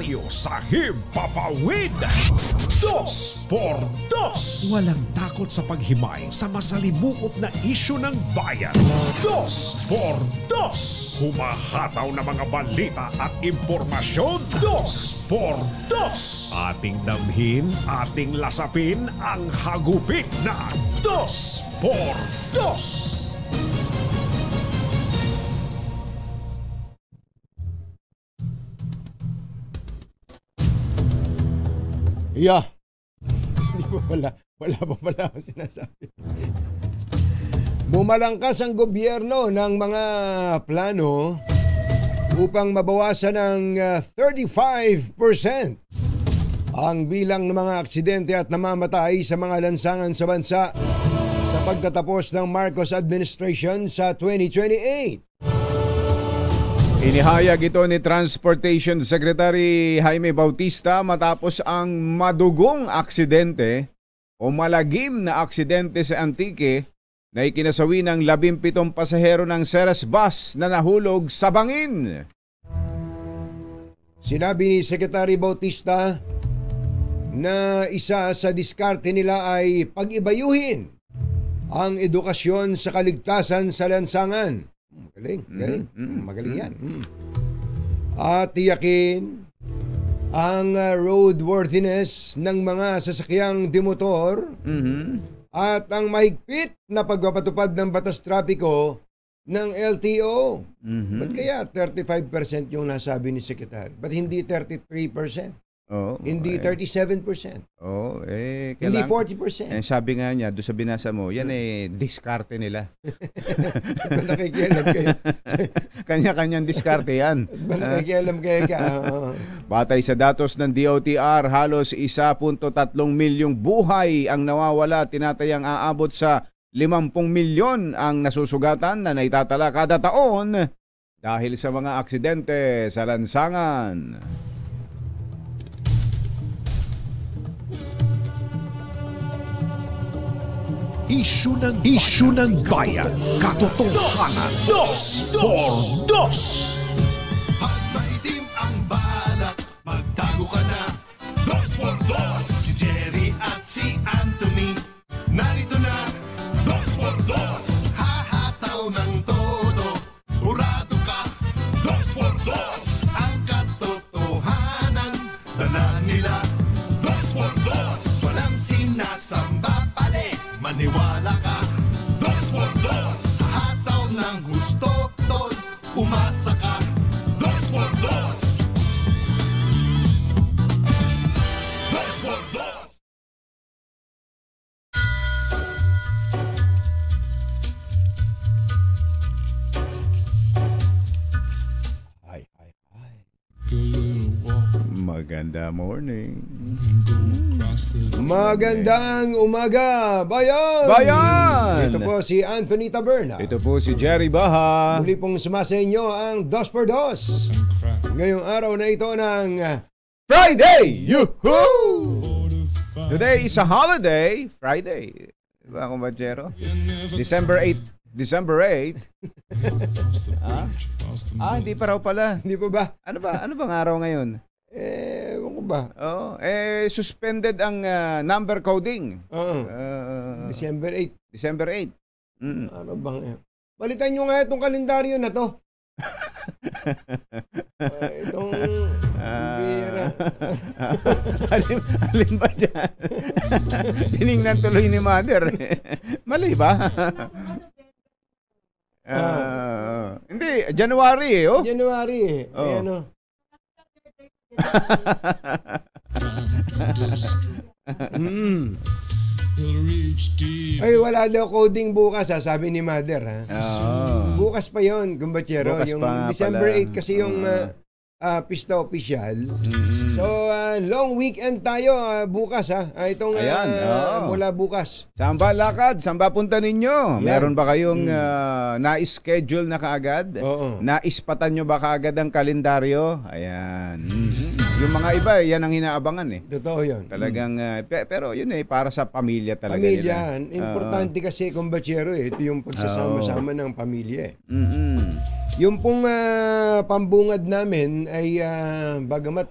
Dyaryo sa Himpapawid. 2x2. Walang takot sa paghimay sa masalimuot na isyu ng bayan. 2x2. Humahataw na mga balita at impormasyon. 2x2. Ating damhin, ating lasapin ang hagupit na 2x2. Yeah. Hindi ko wala pa pala akong sinasabi. Bumalangkas ang gobyerno ng mga plano upang mabawasan ng 35% ang bilang ng mga aksidente at namamatay sa mga lansangan sa bansa sa pagtatapos ng Marcos administration sa 2028. Inihayag ito ni Transportation Secretary Jaime Bautista matapos ang madugong aksidente o malagim na aksidente sa Antique na ikinasawi ng 17 pasahero ng Ceres bus na nahulog sa bangin. Sinabi ni Secretary Bautista na isa sa diskarte nila ay pag-ibayuhin ang edukasyon sa kaligtasan sa lansangan. Magaling yan. At tiyakin ang roadworthiness ng mga sasakyang demotor at ang mahigpit na pagpapatupad ng batas trapiko ng LTO. Ba't kaya 35% yung nasabi ni Secretary? Ba't hindi 33%? Hindi 37%. Hindi 40%. Sabi nga niya, doon sa binasa mo, yan diskarte nila. Nakikialam kayo. Kanya-kanyang diskarte yan. Nakikialam kayo ka. Batay sa datos ng DOTR, halos 1.3 milyong buhay ang nawawala. Tinatayang aabot sa 50 milyon ang nasusugatan na naitatala kada taon dahil sa mga aksidente sa lansangan. Isyu ng bayan. Katotohanan. 2x2. At maitim ang balak, magtago ka na. 2x2. Si Jerry at si Anthony, narito na. 2x2. Hahataw ng todo, urado ka. 2x2. Ang katotohanan, dala nila. 2x2. Walang sinasamba pali, maniwala ka. 2x2. Hataw ng gusto, tol, umasa ka. 2x2. 2x2. Maganda morning. Magandang umaga, bayan! Bayan! Ito po si Anthony Taberna. Ito po si Jerry Baha. Muli pong sumasa inyo ang 2x2. Ngayong araw na ito ng Friday! Yoo-hoo! Today is a holiday. Friday. Diba, kumbachero? December 8. Hindi pa raw pala. Hindi po ba? Ano bang araw ngayon? Ewan ko ba? Suspended ang number coding. December 8. December 8. Ano bang balitan nyo nga itong kalendaryo na to. Itong bira. Alin ba dyan? Tinignan tuloy ni Mother. Mali ba? Hindi, January January ano? Ay, wala daw coding bukas sabi ni Mother Bukas pa yon, kumbachero. Yung December 8 kasi yung pista official. So, long weekend tayo bukas itong mula bukas. Saan ba lakad? Saan ba punta ninyo? Meron ba kayong na-schedule na kaagad? Naispatan nyo ba kaagad ang kalendaryo? Ayan. Yung mga iba, yan ang inaabangan Totoo yun. Talagang, pero yun para sa pamilya talaga pamilya, nila. Importante kasi kumbachero ito yung pagsasama-sama ng pamilya Yung pong pambungad namin ay bagamat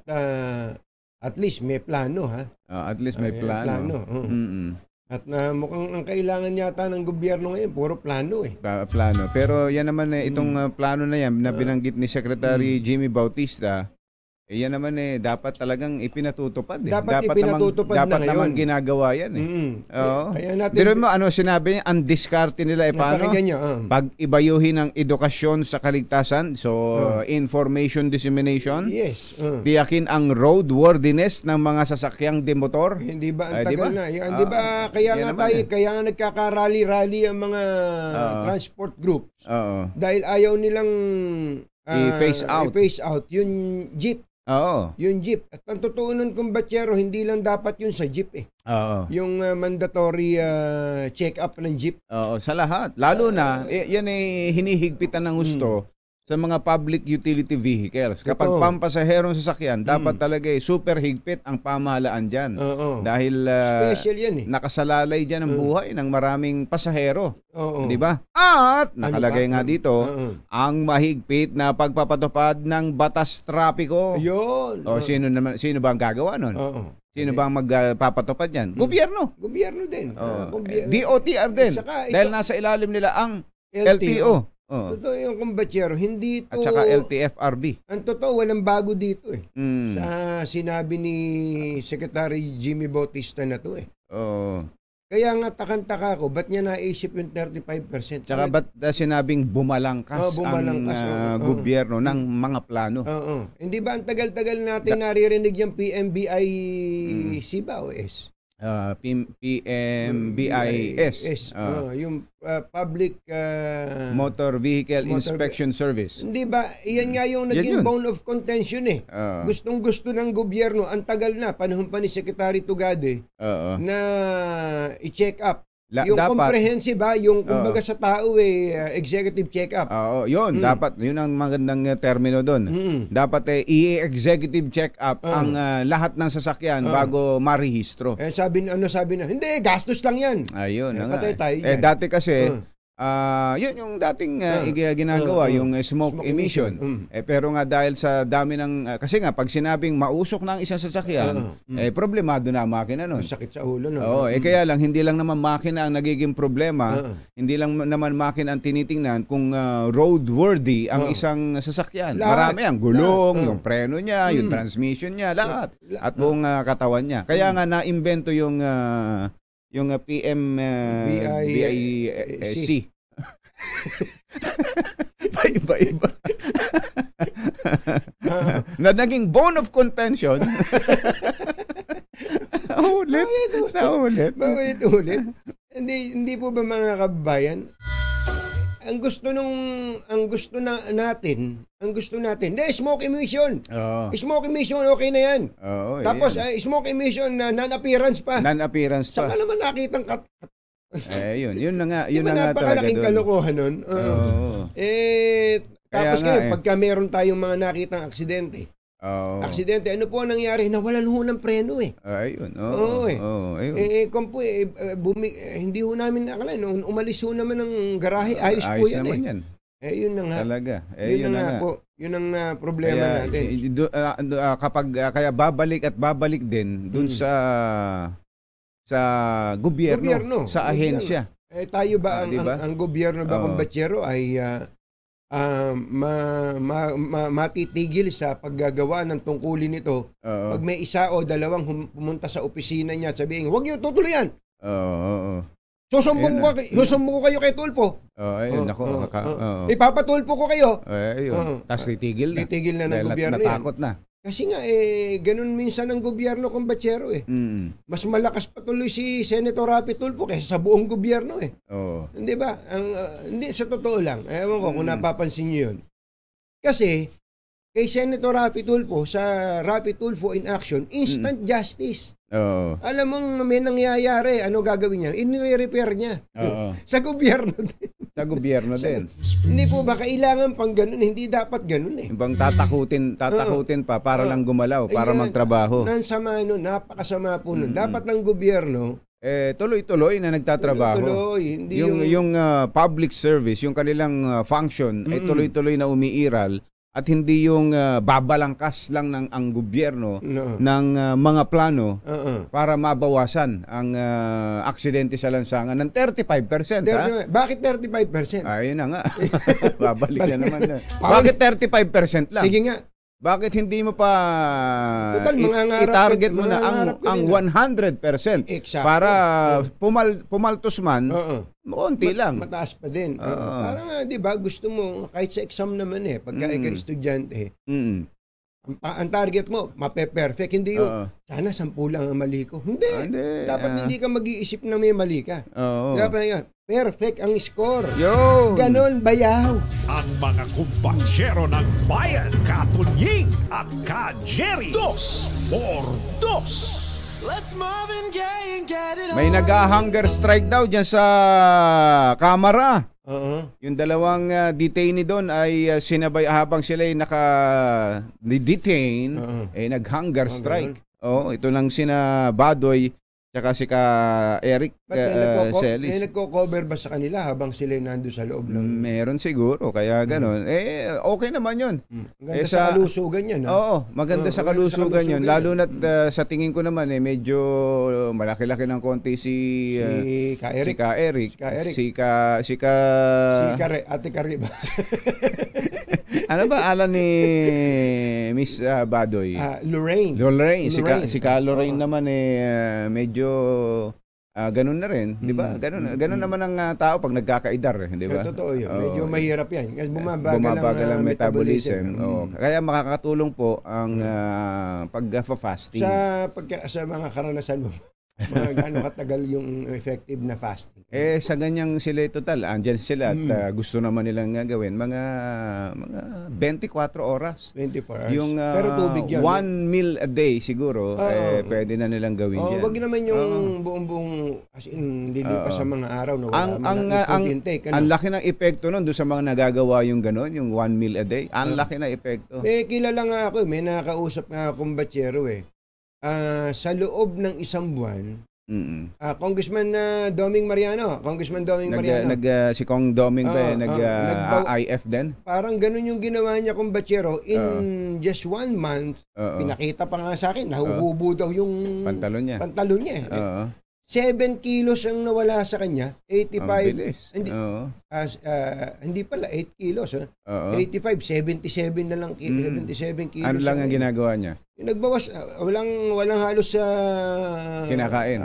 at least may plano, ha? At least may plano. At mukhang ang kailangan yata ng gobyerno ngayon, puro plano eh. Plano. Pero yan naman itong plano na yan na binanggit ni Secretary Jimmy Bautista, yan naman dapat talagang ipinatutupad. Dapat ipinatutupad dapat na ngayon. naman ginagawa yan Oo. Kaya natin, pero sinabi niya, ang diskarte nila paano? Pag-ibayuhin ng edukasyon sa kaligtasan, information dissemination. Yes. Tiyakin ang roadworthiness ng mga sasakyang demotor. Hindi ba ang tagal na? Di ba kaya nga nagkaka-rally-rally ang mga transport groups. Dahil ayaw nilang i-phase out yung jeep. Yung jeep. At ang totoo nun, kumbatsero, hindi lang dapat yun sa jeep eh. Yung mandatory check-up ng jeep. Sa lahat. Lalo na, yan ay hinihigpitan ng gusto sa mga public utility vehicles. Kapag pampasaherong sasakyan, dapat talaga super higpit ang pamahalaan dyan. Dahil special yan nakasalalay dyan ang buhay ng maraming pasahero. Di ba? At nakalagay nga dito, ang mahigpit na pagpapatupad ng batas trapiko. Yun. Sino ba ang gagawa nun? Sino ba ang magpapatupad yan? Gobyerno. Gobyerno din. DOTR din. Dahil nasa ilalim nila ang LTO. Totoo yung kumbatsero, hindi ito... At saka LTFRB. Ang totoo, walang bago dito eh. Sa sinabi ni Secretary Jimmy Bautista na to eh. Kaya nga takang-taka ko, ba't niya naisip yung 35%? Tsaka ba't sinabing bumalangkas ang gobyerno ng mga plano? Hindi ba ang tagal-tagal natin naririnig yung PMBIC ba o S? PMBIS. Yung Public Motor Vehicle Inspection Service. Hindi ba? Iyan nga yung naging bone of contention eh. Gustong-gusto ng gobyerno, ang tagal na, panahon pa ni Secretary Tugade, na i-check up. Yung dapat, comprehensive yung kumbaga sa tao executive check-up. Yun. Dapat, yun ang magandang termino doon. Dapat i-executive check-up ang lahat ng sasakyan bago marehistro. Sabi na, hindi, gastos lang yan. Ayun. Patay tayo yan. Dati kasi, yun yung dating ginagawa, yung smoke emission. Pero nga dahil sa dami ng, kasi nga, pag sinabing mausok ng isang sasakyan, problemado na ang makina nun. Sakit sa ulo. Kaya lang, hindi lang naman makina ang nagiging problema, hindi lang naman makina ang tinitingnan kung roadworthy ang isang sasakyan. Marami ang gulong, yung preno niya, yung transmission niya, lahat. At buong katawan niya. Kaya nga na-invento yung PMBIC. Iba-iba. Na naging bone of contention. Naulit. Hindi po ba mga kababayan? Ang gusto natin, smoke emission. Smoke emission, okay na yan. Tapos, smoke emission na non-appearance pa. Saka naman nakitang yun na nga talaga doon. Napakalaking kalokohan nun. Tapos pagka meron tayong mga nakitang aksidente, ano po ang nangyari? Nawalan ho ng preno Ayun. Hindi ho namin akala. Umalis ho naman ng garahe. Ayos po yan yan. Yun na nga. Talaga. Yun na nga po. Yun ang problema natin. Kaya babalik din dun sa gobyerno, sa ahensya. Tayo ba ang gobyerno ba kumbatsero ay matitigil sa paggagawa ng tungkulin nito pag may isa o dalawang pumunta sa opisina niya at sabihin, huwag niyo tutuloy yan. Susumbong ko kayo kay Tulfo. Ipapatulpo ko kayo. Tapos titigil na ng gobyerno natakot na. Kasi nga, ganun minsan ang gobyerno, kumbatsero Mas malakas patuloy si Senator Rapi Tulfo kaysa sa buong gobyerno Hindi ba? Hindi, sa totoo lang. Ewan ko kung napapansin niyo yun. Kasi, kay Senator Rapi Tulfo, sa Rapi Tulfo in Action, instant justice. Alam mong may nangyayari, ano gagawin niya? I-repair niya. Sa gobyerno din. Hindi po ba kailangan pang ganun? Hindi dapat ganun Ibang tatakutin pa para lang gumalaw, para magtrabaho. Napakasama po nun. Dapat ng gobyerno, tuloy-tuloy na nagtatrabaho. Tuloy, hindi yung public service, yung kanilang function ay tuloy-tuloy na umiiral at hindi yung babalangkas lang ng ang gobyerno ng mga plano para mabawasan ang aksidente sa lansangan ng 35%. Bakit 35%? Ayun na nga. Babalik na naman. Bakit 35% lang? Sige nga. Bakit hindi mo pa Total, i-target mo na ang 100% Exactly. para pumaltos man, konti lang. Mataas pa din. Parang, di ba, gusto mo, kahit sa exam naman pagka ikaw estudyante, ang target mo, mape-perfect. Hindi yung, sana 10 lang ang mali ko. Hindi. Dapat hindi ka mag-iisip na may mali ka. Dapat nga, perfect ang score. Ganon, bayaw. Ang mga kumpansyero ng bayan, Katunying at Ka-Jerry. 2 por 2. Let's move and get it on. May nag-hunger strike daw dyan sa Kamara. Yung dalawang detainee doon ay sinabay habang sila ay naka-detain, nag-hunger strike. Ito lang sina Badoy tsaka si Eric Celis. May nagko-cover ba sa kanila habang sila nandun sa loob ng... Meron siguro, kaya gano'n. Okay naman yun. Maganda sa kalusugan yan. Oo, maganda sa kalusugan yun. Lalo na't sa tingin ko naman, medyo malaki-laki ng konti si Ka-Eric. Ate Kari ba? Ano ba alam ni Miss Badoy? Lorraine. Si Lorraine naman medyo ganun na rin, di ba? Ganun naman ang tao pag nagkakaedar, di ba? Totoo yun. Medyo mahirap yan. Kasi bumabagal ang metabolism. Kaya makakatulong po ang pag-fasting. Sa mga karanasan mo, mga gaano katagal yung effective na fasting? Sa ganyang sila total, andyan sila at gusto naman nilang gawin mga 24 oras. 24 hours. Yung pero tubig yan. 1 meal a day siguro, pwede na nilang gawin dyan. Wag naman yung buong as in lilipas sa mga araw na wala intake. Ang laki ng epekto nun doon sa mga nagagawa yung gano'n, yung 1 meal a day. Ang laki ng epekto. Kilala nga ako, may nakakausap nga akong batyero sa loob ng isang buwan, Congressman Doming Mariano. Si Kong Doming IF din? Parang ganun yung ginawa niya kung batyero. In just 1 month, pinakita pa nga sa akin, nahuhubo daw yung pantalon niya. 7 kilos ang nawala sa kanya. 85. Hindi pala 8 kilos. 85, 77 na lang. 77 kilos. Ano lang ang ginagawa niya? Nagbawas, walang halos sa kinakain.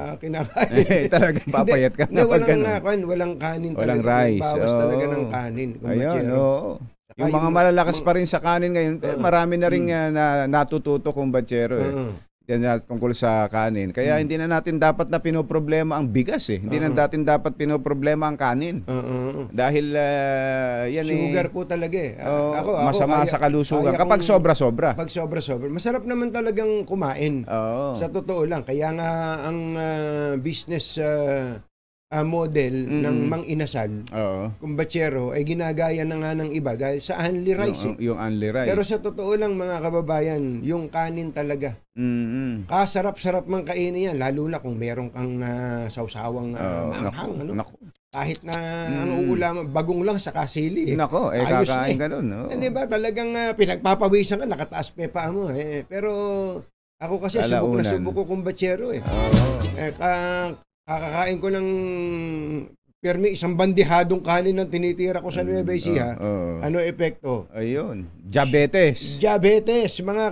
Talagang papayat ka na pag gano'n. Walang kanin. Walang rice. Bawas talaga ng kanin. Ayun, yung mga malalakas pa rin sa kanin ngayon, marami na rin natututo kung batyero. Yan tungkol sa kanin. Kaya hindi na natin dapat na pinoproblema ang bigas Hindi na natin dapat pinoproblema ang kanin. Dahil yan sugar po talaga masama sa kalusugan. Kapag sobra-sobra. Pag sobra-sobra. Masarap naman talagang kumain. Sa totoo lang. Kaya nga ang business model ng Mang Inasal, kumbatsero, ay ginagaya na nga ng iba dahil sa only rice. Yung only rice. Pero sa totoo lang mga kababayan, yung kanin talaga. Kasarap-sarap mang kainin yan, lalo na kung meron kang sausawang manghang. Kahit na ang ulam, bagong lang sa kasili. Nako, kakain ka nun. Diba, talagang pinagpapawisan ka, nakataas pepa mo. Pero ako kasi subok ko kumbatsero. Kakakain ko ng permi isang bandihadong kanin ng tinitira ko sa Nueva Ecija. Ano epekto? Ayun. Diabetes, mga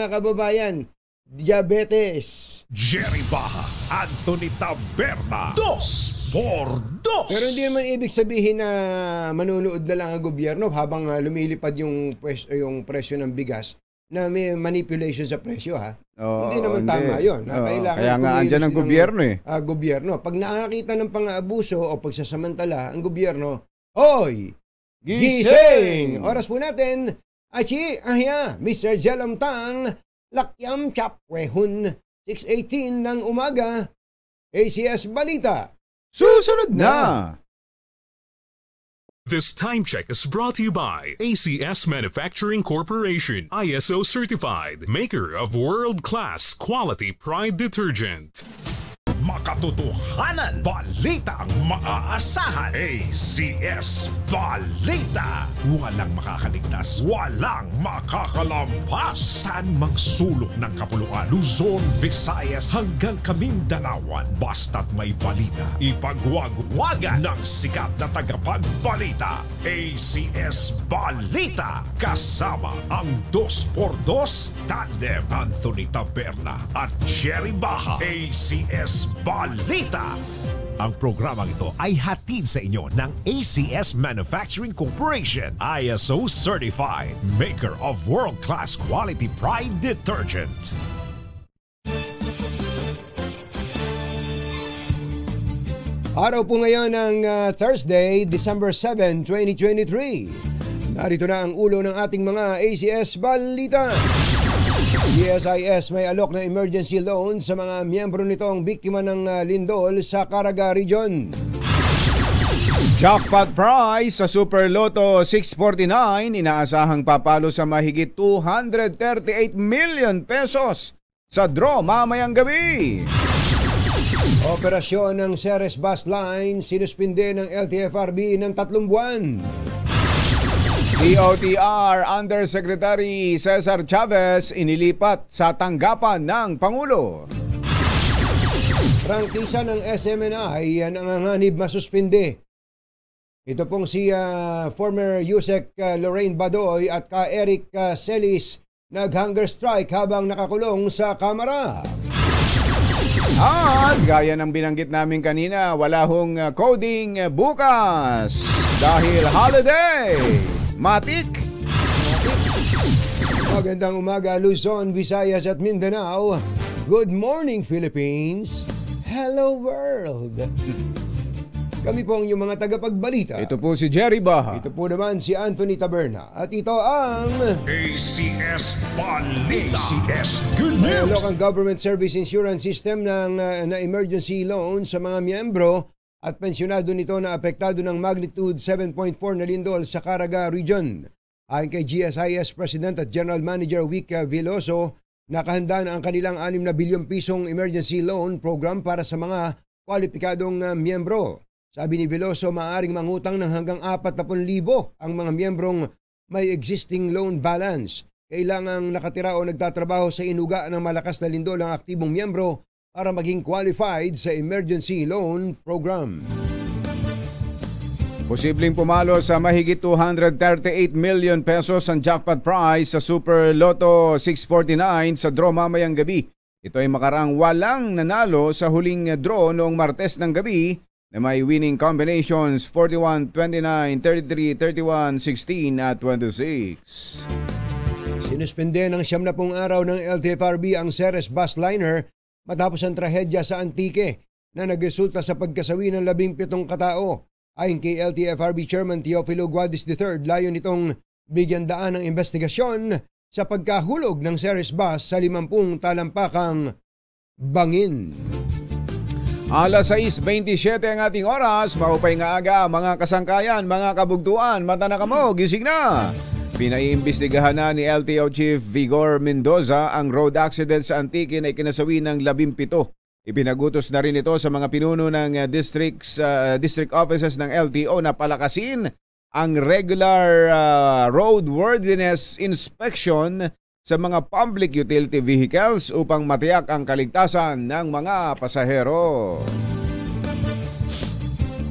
kababayan. Diabetes. Jerry Baha, Anthony Taberna, 2 por 2. Pero hindi naman ibig sabihin na manunood na lang ang gobyerno habang lumilipad yung presyo ng bigas na may manipulation sa presyo hindi naman tama yun. Kaya nga andyan ang gobyerno gobyerno. Pag nakakita ng pang-aabuso o pagsasamantala, ang gobyerno, hoy! Gising! Oras po natin, Mr. Jalamtang, Lakyam Chapwehun, 6:18 ng umaga, ACS Balita. Susunod na! This time check is brought to you by ACS Manufacturing Corporation, ISO certified, maker of world-class quality Pride detergent. makatotohanan, balita ang maaasahan. ACS Balita. Walang makakaligtas, walang makakalampas. Saan magsulok ng kapuluan, Luzon, Visayas hanggang Kamindalawan. Basta't may balita, ipagwagwagan ng sikat na tagapagbalita. ACS Balita. Kasama ang 2x2 tandem Anthony Taberna at Jerry Baha. ACS Balita. Ang programang ito ay hatid sa inyo ng ACS Manufacturing Corporation, ISO Certified, maker of world-class quality Pride detergent. Araw po ngayon ng Thursday, December 7, 2023. Narito na ang ulo ng ating mga ACS Balita. GSIS may alok na emergency loan sa mga miyembro nitong biktima ng lindol sa Caraga Region. Jackpot prize sa Super Lotto 649 inaasahang papalo sa mahigit 238 million pesos sa draw mamayang gabi. Operasyon ng Ceres Bus Line sinuspinde ng LTFRB ng 3 buwan. DOTR Undersecretary Cesar Chavez inilipat sa tanggapan ng Pangulo. Prangkisa ng SMNI nanganganib masuspinde. Ito pong si former USEC Lorraine Badoy at ka Eric Celis nag-hunger strike habang nakakulong sa Kamara. At gaya ng binanggit namin kanina, wala hong coding bukas dahil holiday. Matik! Magandang umaga Luzon, Visayas at Mindanao. Good morning Philippines. Hello world. Kami po ang inyong mga tagapagbalita. Ito po si Jerry Baha. Ito po naman si Anthony Taberna. At ito ang ACS Balita. ACS Good May alok News. ang Government Service Insurance System na emergency loan sa mga miyembro at pensyonado nito na apektado ng magnitude 7.4 na lindol sa Caraga Region. Ayon kay GSIS President at General Manager Vic Veloso, nakahanda na ang kanilang 6 na bilyong pisong emergency loan program para sa mga kwalipikadong miyembro. Sabi ni Veloso, maaaring mangutang ng hanggang 40,000 ang mga miyembrong may existing loan balance. Kailangang nakatira o nagtatrabaho sa inuga ng malakas na lindol ang aktibong miyembro para maging qualified sa emergency loan program. Posibleng pumalo sa mahigit 238 million pesos ang jackpot prize sa Super Lotto 649 sa draw mamayang gabi. Ito ay makaraang walang nanalo sa huling draw noong Martes ng gabi na may winning combinations 41, 29, 33, 31, 16 at 26. Sinuspende ng 70 araw ng LTFRB ang Ceres Bus Liner matapos ang trahedya sa Antique na nagresulta sa pagkasawi ng 17 katao. Ayon kay LTFRB Chairman Teofilo Guadis III, layon nitong bigyan daan ng investigasyon sa pagkahulog ng Ceres Bus sa 50 talampakang bangin. Alas 6:27 ang ating oras, maupay nga aga mga kasangkayan, mga kabugtuan, mata na kamo, gising na! Pinaiimbestigahan na ni LTO Chief Vigor Mendoza ang road accident sa Antique na ikinasawi ng 17. Ipinagutos na rin ito sa mga pinuno ng district offices ng LTO na palakasin ang regular roadworthiness inspection sa mga public utility vehicles upang matiyak ang kaligtasan ng mga pasahero.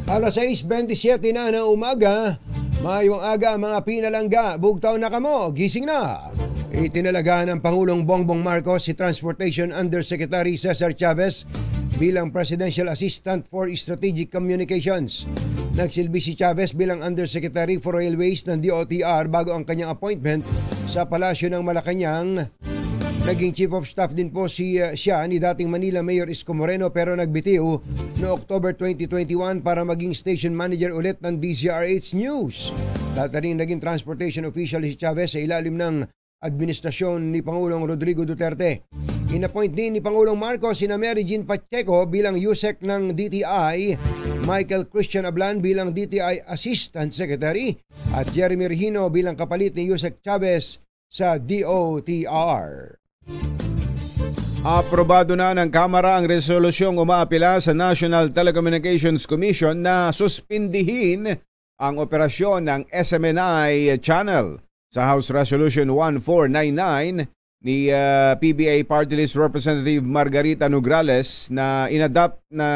Alas 6:27 na ng umaga, mayong aga mga pinalangga, bugtaw na kamo, gising na. Itinalaga ng Pangulong Bongbong Marcos si Transportation Undersecretary Cesar Chavez bilang Presidential Assistant for Strategic Communications. Nagsilbi si Chavez bilang Undersecretary for Railways ng DOTR bago ang kanyang appointment sa Palasyo ng Malacanang. Naging Chief of Staff din po siya ni dating Manila Mayor Isko Moreno pero nagbitiw noong October 2021 para maging Station Manager ulit ng DZRH News. Dati rin naging Transportation Official si Chavez sa ilalim ng administrasyon ni Pangulong Rodrigo Duterte. Inappoint din ni Pangulong Marcos sina Mary Jean Pacheco bilang USEC ng DTI, Michael Christian Ablan bilang DTI Assistant Secretary at Jeremy Regino bilang kapalit ni USEC Chavez sa DOTR. Aprobado na ng Kamara ang resolusyong umaapila sa National Telecommunications Commission na suspindihin ang operasyon ng SMNI channel. Sa House Resolution 1499 ni PBA Party List Representative Margarita Nograles na inadapt na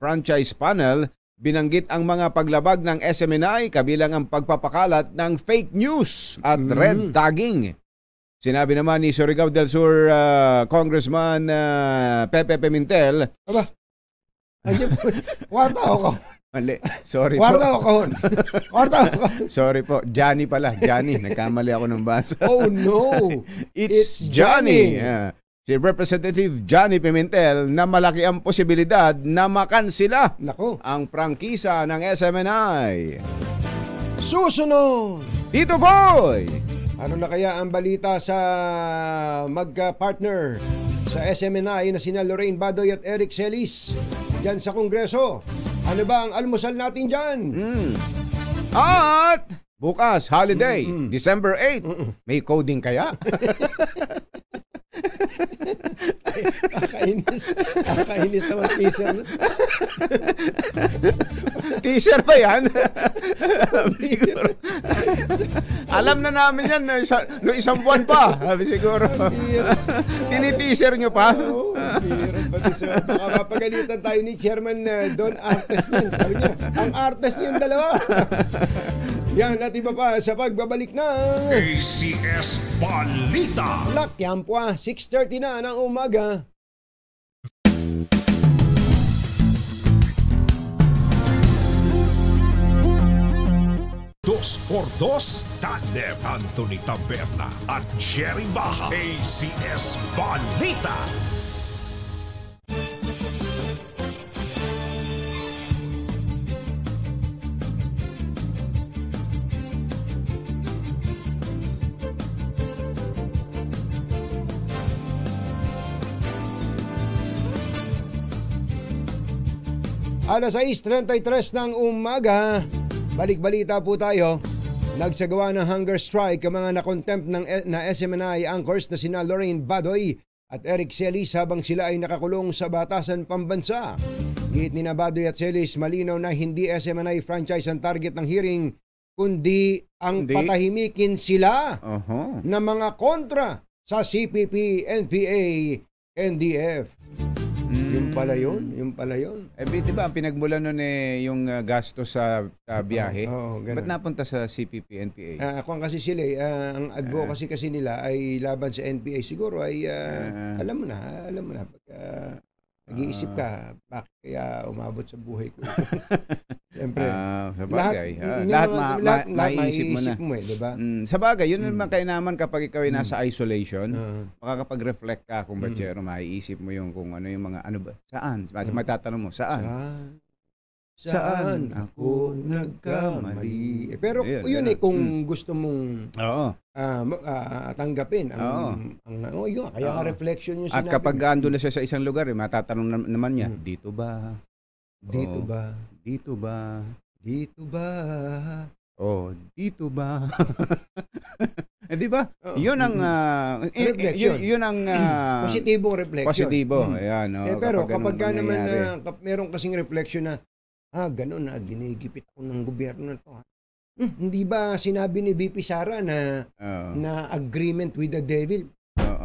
franchise panel, binanggit ang mga paglabag ng SMNI kabilang ang pagpapakalat ng fake news at red tagging. Sinabi naman ni Surigao del Sur Congressman Pepe Pimentel, aba, kwarta ako. Mali, sorry Kwarta po. ako. Kwarta ako. Sorry po, Johnny pala. Johnny, nagkamali ako ng basa. Oh no, It's Johnny. Si Representative Johnny Pimentel na malaki ang posibilidad na makansila nako, ang prangkisa ng SMNI. Susunod. Tito Boy! Ano na kaya ang balita sa magka-partner sa SMNI na sina Lorraine Badoy at Eric Celis dyan sa Kongreso? Ano ba ang almusal natin dyan? At bukas, holiday, December 8. May coding kaya? Kakainis naman teaser. Teaser ba yan? Siguro. Alam na namin yan no isang buwan pa. Siguro. Tiniteaser nyo pa? Oo, baka mapagalitan tayo ni Chairman Don Artes niyan. Sabi niya, ang Artes niyo yung dalawa. Yan, natin pa sa pagbabalik ng ACS Balita. Lakyampo 6:30 na ng umaga. Dos por dos, tandem Anthony Taberna at Jerry Baja. ACS Balita. Alas 6:33 ng umaga, balik-balita po tayo. Nagsagawa ng hunger strike ang mga nakontempt na SMNI anchors na sina Lorraine Badoy at Eric Celis habang sila ay nakakulong sa batasan pambansa. Git ni Badoy at Celis, malinaw na hindi SMNI franchise ang target ng hearing, kundi ang patahimikin sila na mga kontra sa CPP, NPA, NDF. Yung pala yun. Diba ang pinagmulan nun yung gasto sa biyahe? Ba't napunta sa CPP, NPA? Kung kasi sila, ang advocacy kasi nila ay laban sa NPA. Siguro ay, alam mo na, nag-iisip ka, bakit kaya umabot sa buhay ko? Siyempre, lahat maiisip mo na. Diba? Sa bagay, yun naman kainaman kapag ikaw ay nasa isolation, makakapag-reflect ka kung batyero, maiisip mo yung kung ano yung mga, ano ba, saan? Matatanong mo, saan? Saan ako nagkamali? Pero yun kung gusto mong tanggapin yun, kaya ka reflection yung sinabi. At kapag ando na siya sa isang lugar, matatanong naman niya, dito ba? Dito ba? Dito ba? Dito ba? Oh, dito ba? Di ba? Yun ang yun ang positibong reflection. Positibo. Ayan, pero kapag naman meron kasing reflection na ganun na ginigipit ako ng gobyerno na to. Hindi ba sinabi ni VP Sara na agreement with the devil?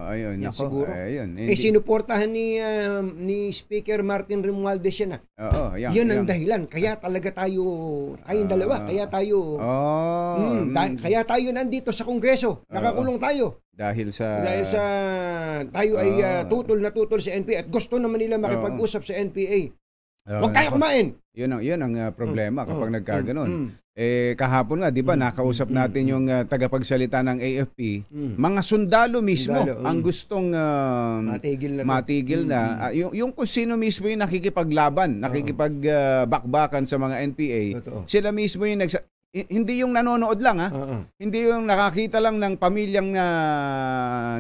Ayun, siguro. Ayun. Sinuportahan ni Speaker Martin Romualdez yan. Yun ang dahilan. Kaya talaga tayong dalawa. Kaya tayo nandito sa Kongreso. Nakakulong tayo. Dahil sa tayo ay tutol sa NPA at gusto naman nila makipag-usap sa NPA. Huwag tayo kumain. Yun ang problema kapag nagkaganon. Kahapon nga, di ba, nakausap natin yung tagapagsalita ng AFP. Mga sundalo mismo ang gustong matigil na. Yung kung sino mismo yung nakikipaglaban, nakikipagbakbakan sa mga NPA, sila mismo yung hindi yung nanonood lang, hindi yung nakakita lang ng pamilyang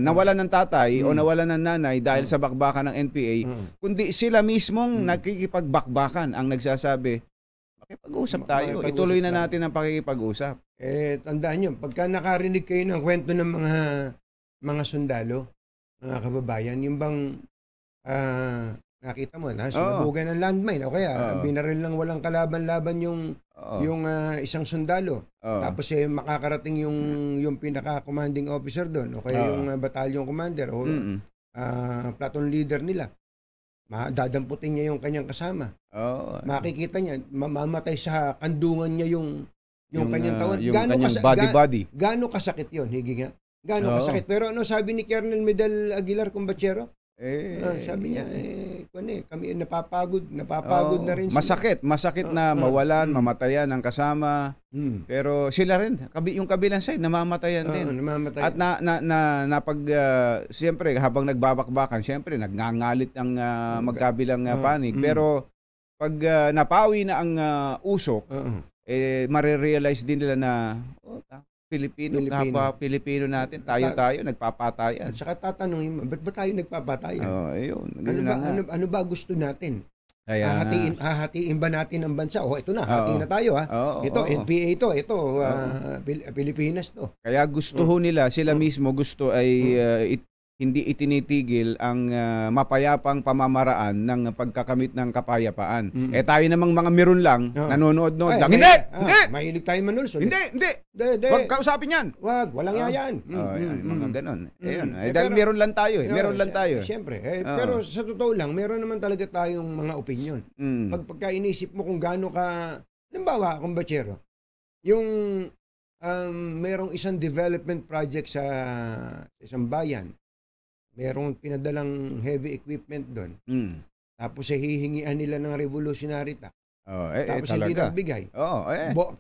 nawalan ng tatay o nawalan ng nanay dahil sa bakbakan ng NPA, kundi sila mismong nakikipagbakbakan ang nagsasabi, makipag-usap tayo. Ituloy na natin ang pakikipag-usap. Tandaan nyo, pagka nakarinig kayo ng kwento ng mga sundalo, mga kababayan, yung bang nakita mo na sinabugan ng landmine o kaya binaril lang walang kalaban-laban yung isang sundalo. Tapos makakarating yung pinaka-commanding officer doon o kaya yung battalion commander o platoon leader nila. Dadamputin niya yung kanyang kasama. Makikita niya, mamamatay sa kandungan niya yung kanyang tawon. Yung kanyang body. Gaano kasakit yun, higi nga. Gaano kasakit. Pero ano sabi ni Colonel Medal Aguilar Cumbachero? Sabi niya, kami napapagod na rin. Masakit na mawalan, mamatayan ang kasama. Pero sila rin, yung kabilang side, namamatayan din. At siyempre, habang nagbabakbakan, siyempre, nagngangalit ang magkabilang panig. Pero pag napawi na ang usok, marirealize din nila na, Pilipino natin, tayo nagpapatayan. At saka tatanungin mo, ba't ba tayo nagpapatayan? Ayun. Ano ba gusto natin? Hahatiin ba natin ang bansa? Ito na, hatiin na tayo ha. Ito, NPA ito, Pilipinas to. Kaya gusto nila, sila mismo gusto ay hindi itinitigil ang mapayapang pamamaraan ng pagkakamit ng kapayapaan. Tayo namang mga meron lang, nanonood-nood lang. Hindi! Mahilig tayo manulso. Hindi! Huwag kausapin yan! Walang yayaan. Mga ganon. Dahil meron lang tayo. Meron lang tayo. Siyempre. Pero sa totoo lang, meron naman talaga tayong mga opinion. Pagka inisip mo kung gaano ka, halimbawa, kumbachero, yung merong isang development project sa isang bayan, merong pinadalang heavy equipment doon. Tapos hihingian nila ng revolutionary tax. Tapos hindi nagbigay.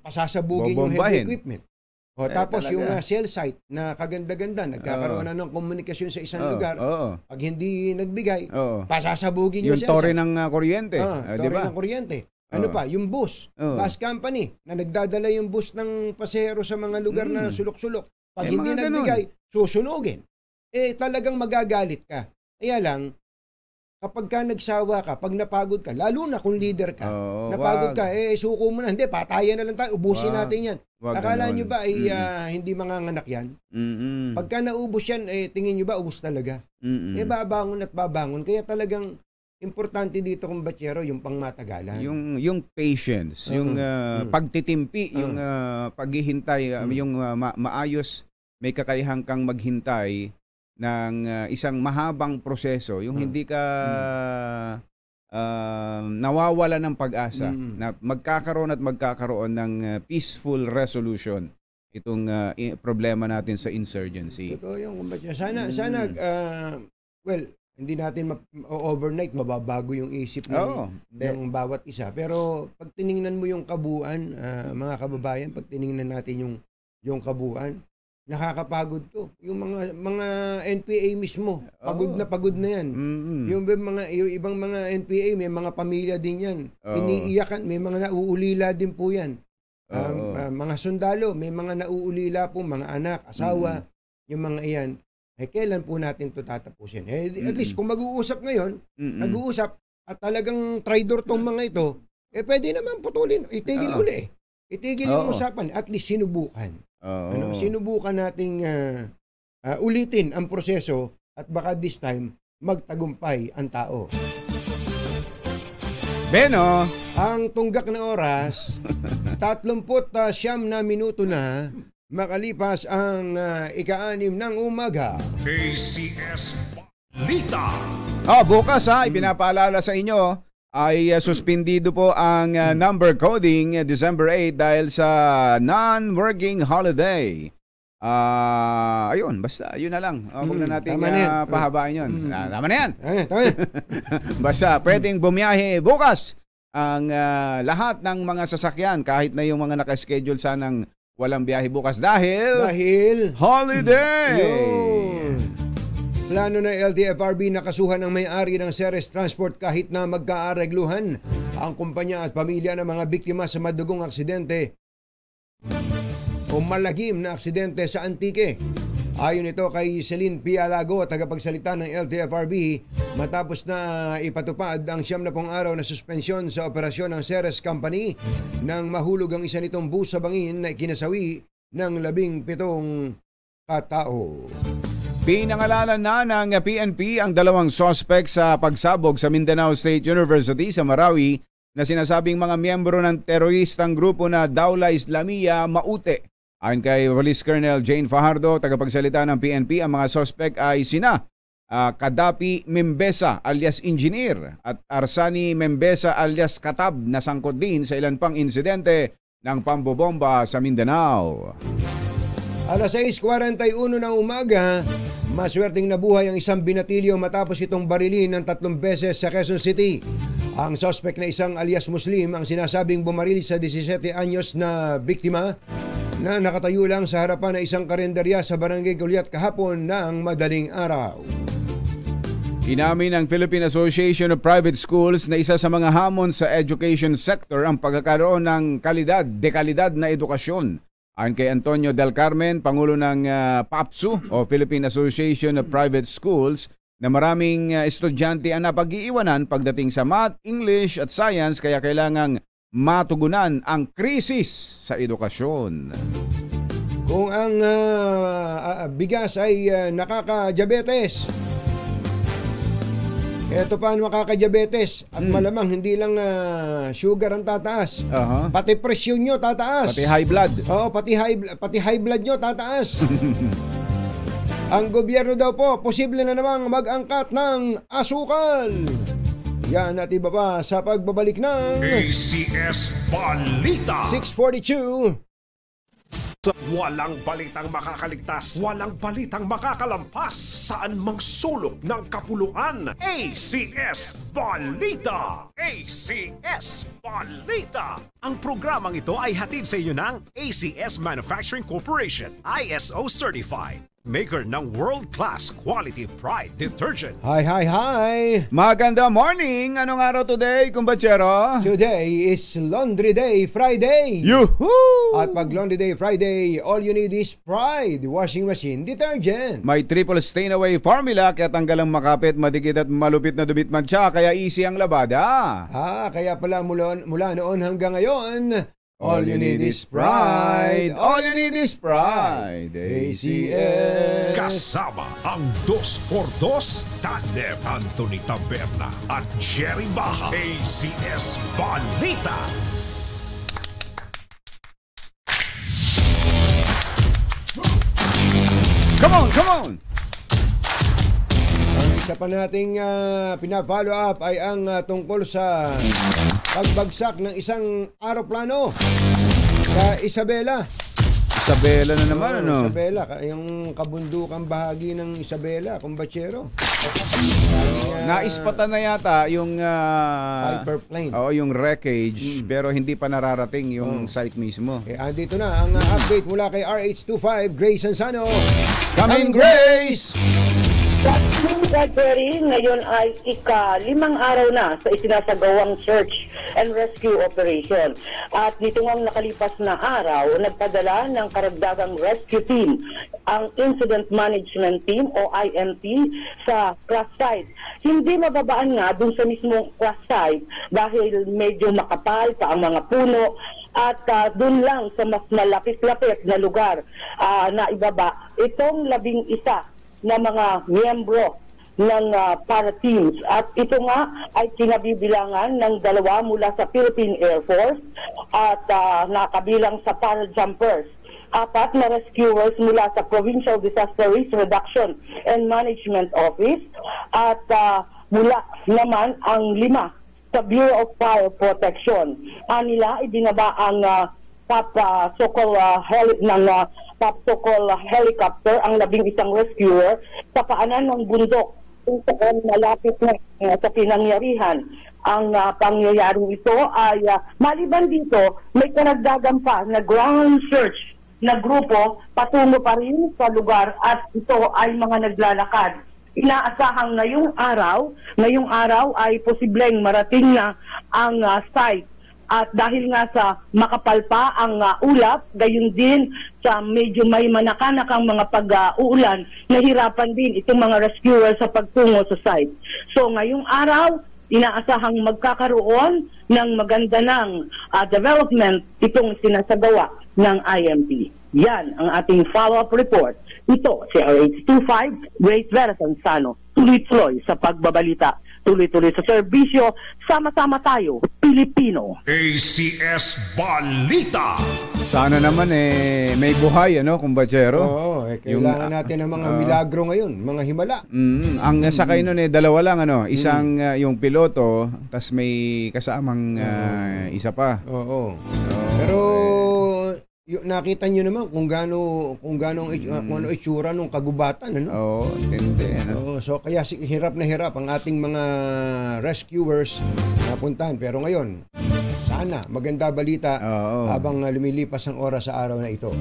Pasasabugin yung heavy equipment. Tapos yung cell site na kaganda-ganda, nagkakaroon na ng komunikasyon sa isang lugar. Pag hindi nagbigay, pasasabugin yung tore ng kuryente. Tore ng kuryente. Ano pa? Yung bus. Bus company na nagdadala yung bus ng pasahero sa mga lugar na sulok-sulok. Pag hindi nagbigay, susunugin. Talagang magagalit ka. Kaya lang, kapag ka nagsawa ka, pag napagod ka, lalo na kung leader ka, napagod ka, suko mo na, hindi, patayan na lang tayo, ubusin natin yan. Akala nyo ba hindi manganganak yan? Pagka naubos yan, tingin nyo ba, ubos talaga? Babangon at babangon. Kaya talagang importante dito kung batyero, yung pangmatagalan. Yung patience, yung pagtitimpi, yung paghihintay, yung maayos, may kakayahang kang maghintay ng isang mahabang proseso, yung hindi ka nawawala ng pag-asa na magkakaroon ng peaceful resolution itong problema natin sa insurgency. Totoo yung sana hindi natin overnight mababago yung isip ng bawat isa, pero pag tiningnan mo yung kabuuan, mga kababayan, pag tiningnan natin yung kabuuan, nakakapagod to. Yung mga NPA mismo, pagod na yan. Yung ibang mga NPA, may mga pamilya din yan. Iniiyakan, may mga nauulila din po yan. Mga sundalo, may mga nauulila po, mga anak, asawa, yung mga iyan. Kailan po natin to tatapusin? At least kung mag-uusap ngayon, nag-uusap at talagang traidor tong mga ito, pwede naman putulin, itigil uli. Itigil yung usapan, at least sinubukan. Sinubukan nating ulitin ang proseso at baka this time magtagumpay ang tao. Beno, ang tunggak na oras 39 na minuto na makalipas ang ika-6 ng umaga. ACS Balita. Bukas ipinapaalala sa inyo ay suspendido po ang number coding December 8 dahil sa non-working holiday. Ayun, basta yun na lang. Huwag na natin pahabain yun. Tama na yan. Basta pwedeng bumiyahe bukas ang lahat ng mga sasakyan kahit na yung mga nakaschedule sanang walang biyahe bukas dahil holiday. Plano ng LTFRB na kasuhan ang may-ari ng Ceres Transport kahit na magkaaregluhan ang kumpanya at pamilya ng mga biktima sa madugong aksidente o malagim na aksidente sa Antique. Ayon ito kay Celine Pialago, tagapagsalita ng LTFRB, matapos na ipatupad ang 70 araw na suspensyon sa operasyon ng Ceres Company nang mahulog ang isa nitong bus sa bangin na ikinasawi ng 17 katao. Pinangalanan na ng PNP ang dalawang suspect sa pagsabog sa Mindanao State University sa Marawi na sinasabing mga miyembro ng teroristang grupo na Dawla Islamiyya Maute. Ayon kay Police Colonel Jane Fajardo, tagapagsalita ng PNP, ang mga suspect ay sina Kadapi Membesa alias Engineer at Arsani Membesa alias Katab na sangkot din sa ilan pang insidente ng pambobomba sa Mindanao. Alas 6:41 ng umaga, maswerteng nabuhay ang isang binatilyo matapos itong barilin ng 3 beses sa Quezon City. Ang suspect na isang alias Muslim ang sinasabing bumaril sa 17 anyos na biktima na nakatayo lang sa harapan ng isang karenderya sa Barangay Gulyat kahapon ng madaling araw. Inamin ng Philippine Association of Private Schools na isa sa mga hamon sa education sector ang pagkakaroon ng dekalidad na edukasyon. Ayon kay Antonio Del Carmen, Pangulo ng PAPSU o Philippine Association of Private Schools, na maraming estudyante ang napag-iiwanan pagdating sa math, English at science kaya kailangang matugunan ang krisis sa edukasyon. Kung ang bigas ay nakaka-diabetes, eto pa ang makaka-diabetes at malamang hindi lang sugar ang tataas. Pati presyon nyo tataas. Pati high blood. Oo, pati high blood nyo tataas. Ang gobyerno daw po, posible na namang mag-angkat ng asukal. Yan at iba pa sa pagbabalik ng ACS Balita. 6:42. Walang balitang makakaligtas, walang balitang makakalampas, saan mang sulok ng kapuluan. ACS Balita! ACS Balita! Ang programang ito ay hatid sa inyo ng ACS Manufacturing Corporation, ISO Certified. Maker ng world-class quality Pride detergent. Hi! Maganda morning! Anong araw today, kumbachero? Today is Laundry Day Friday. Yuhuu! At pag Laundry Day Friday, all you need is Pride Washing Machine Detergent. May triple stain away formula kaya tanggal ang makapit, madikit at malupit na dubit mancha, kaya easy ang labada. Kaya pala mula noon hanggang ngayon, all you need is Pride. All you need is Pride. ACS. Kasama ang 2x2 tandem Anthony Taberna at Jerry Baja. ACS Balita. Come on! Ang isa pa nating pina-follow up ay ang tungkol sa pagbagsak ng isang aeroplano sa Isabela. Isabela na naman, ano? Isabela, yung kabundukang bahagi ng Isabela, kumbachero. Naispatan na yata yung Piper plane. yung wreckage, pero hindi pa nararating yung site mismo. Andito na ang update mula kay RH25, Grace Ansano. Coming, Grace! Jerry, ngayon ay ika-5 araw na sa isinasagawang search and rescue operation. At nito ngang nakalipas na araw, nagpadala ng karagdagang rescue team ang Incident Management Team o IMT sa crash site. Hindi mababaan nga dun sa mismong crash site dahil medyo makapal pa ang mga puno at dun lang sa mas malapit-lapit na lugar na ibaba itong 11 na mga miyembro ng para teams. At ito nga ay kinabibilangan ng 2 mula sa Philippine Air Force at nakabilang sa para jumpers. 4 na rescuers mula sa Provincial Disaster Risk Reduction and Management Office at mula naman ang 5 sa Bureau of Fire Protection. Nila ibinaba ang Top Sokol helicopter ang 11 rescuer sa paanan ng bundok kung saan malapit na sa pinangyarihan. Ang pangyayaring ito ay maliban dito, may karagdagan pa na ground search na grupo patungo pa rin sa lugar at ito ay mga naglalakad. Inaasahang ngayong araw ay posibleng marating na ang site. At dahil nga sa makapal pa ang ulap, gayon din sa medyo may manakanakang mga pag-uulan, nahirapan din itong mga rescuers sa pagtungo sa site. So ngayong araw, inaasahang magkakaroon ng maganda ng development itong sinasagawa ng IMT. Yan ang ating follow-up report Ito si RH25, Grace Vera Sansano, tuloy-tuloy sa pagbabalita, tuloy-tuloy sa serbisyo, sama-sama tayo, Pilipino. ACS Balita. Sana naman may buhay, kumbachero. Oo, kailangan natin ng mga milagro ngayon, mga himala. Ang sakay nun dalawa lang, isang yung piloto, tas may kasamang isa pa. Oo. Pero nakita nyo naman kung gaano ano itsura ng kagubatan, Oo, tindi. So kaya hirap na hirap ang ating mga rescuers na puntahan. Pero ngayon, sana maganda balita habang lumilipas ang oras sa araw na ito.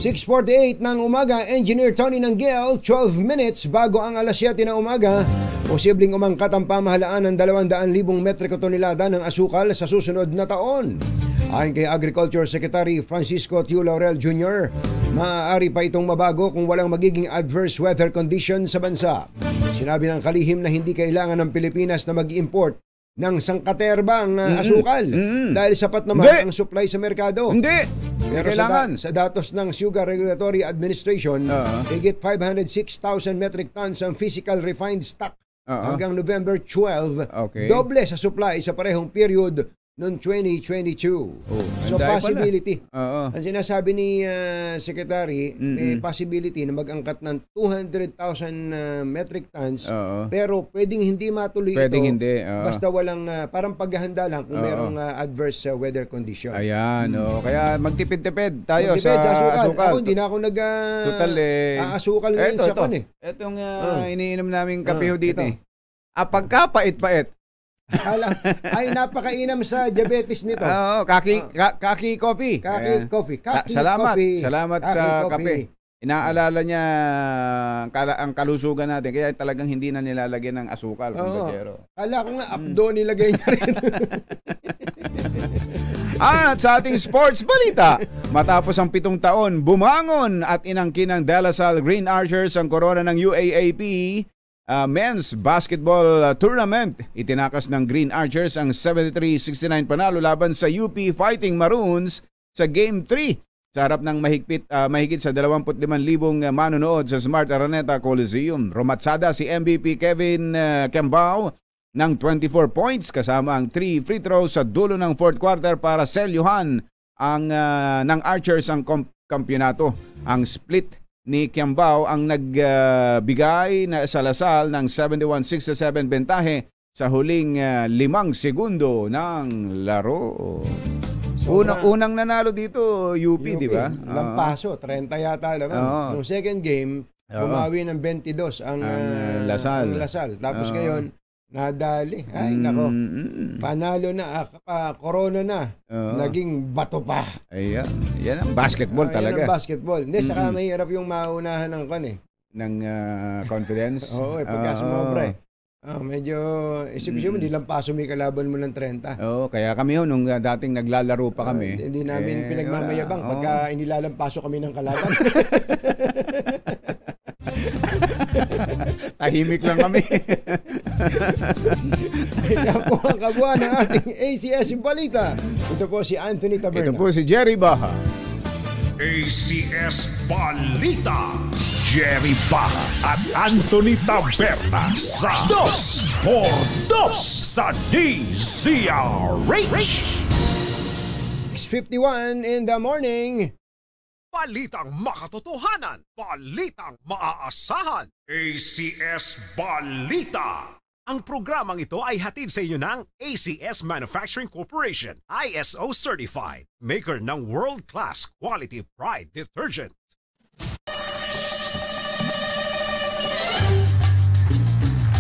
6:48 ng umaga, Engineer Tony Nanggel, 12 minutes bago ang alas 7 ng umaga. Posibleng umangkat ang pamahalaan ng 200,000 metriko tonelada ng asukal sa susunod na taon. Ayon kay Agriculture Secretary Francisco Tiu Laurel Jr., maaari pa itong mabago kung walang magiging adverse weather condition sa bansa. Sinabi ng kalihim na hindi kailangan ng Pilipinas na mag-import ng sangkaterbang asukal dahil sapat naman ang supply sa merkado. Hindi! Pero kailangan. Sa datos ng Sugar Regulatory Administration, higit 506,000 metric tons ang physical refined stock hanggang November 12, doble sa supply sa parehong period noong 2022. So possibility. Ang sinasabi ni Secretary, may possibility na mag-angkat ng 200,000 metric tons, pero pwedeng hindi matuloy pwedeng ito. Hindi. Basta walang parang paghahanda lang kung merong adverse weather condition. Ayan, kaya magtipid-tipid tayo Magtipid sa asukal. Ako, hindi na ako Total aasukal ngayon sa kon Itong iniinom naming kape dito. Pagkapait-pait. Ay, napakainam sa diabetes nito. Kaki coffee. Kaki coffee. Salamat sa kape. Inaalala niya ang kalusugan natin. Kaya talagang hindi na nilalagyan ng asukal. Kala ko nga, abdo nilagay niya rin. At sa ating sports balita, matapos ang 7 taon, bumangon at inangkin ng De La Salle Green Archers ang korona ng UAAP Men's Basketball Tournament. Itinakas ng Green Archers ang 73-69 panalo laban sa UP Fighting Maroons sa Game 3 sa harap ng mahigit sa 25,000 manonood sa Smart Araneta Coliseum. Romatsada si MVP Kevin Kembao ng 24 points kasama ang 3 free throws sa dulo ng 4th quarter para selyuhan ng Archers ang kampyonato. Ang split ni Kembao ang nagbigay sa Lasal ng 71-67 bentahe sa huling 5 segundo ng laro. Unang nanalo dito, UP, di ba? Lampaso, 30 yata lang. Noong second game, bumawi ng 22 ang Lasal. Tapos ngayon, nadali. Ay, nako. Panalo na, corona na. Naging bato pa. Ayan. Yan ang basketball talaga. Yan ang basketball. Hindi, saka mahirap yung maunahan ng ng confidence. Oo, pagka sumobra medyo, isipin mo, hindi lang paso may kalaban mo ng 30. Kaya kami nung dating naglalaro pa kami. Hindi namin pinagmamayabang pagka inilalampaso kami ng kalaban. Tahimik lang kami. Yan po ang kabuuan ng ating ACS Balita. Ito po si Anthony Taberna. Ito po si Jerry Baha. ACS Balita. Jerry Baha at Anthony Taberna sa 2x2 sa DZRH. 6:51 in the morning. Balitang makatotohanan, balitang maaasahan. ACS Balita. Ang programang ito ay hatid sa inyo ng ACS Manufacturing Corporation, ISO certified, maker ng world-class quality Pride detergent.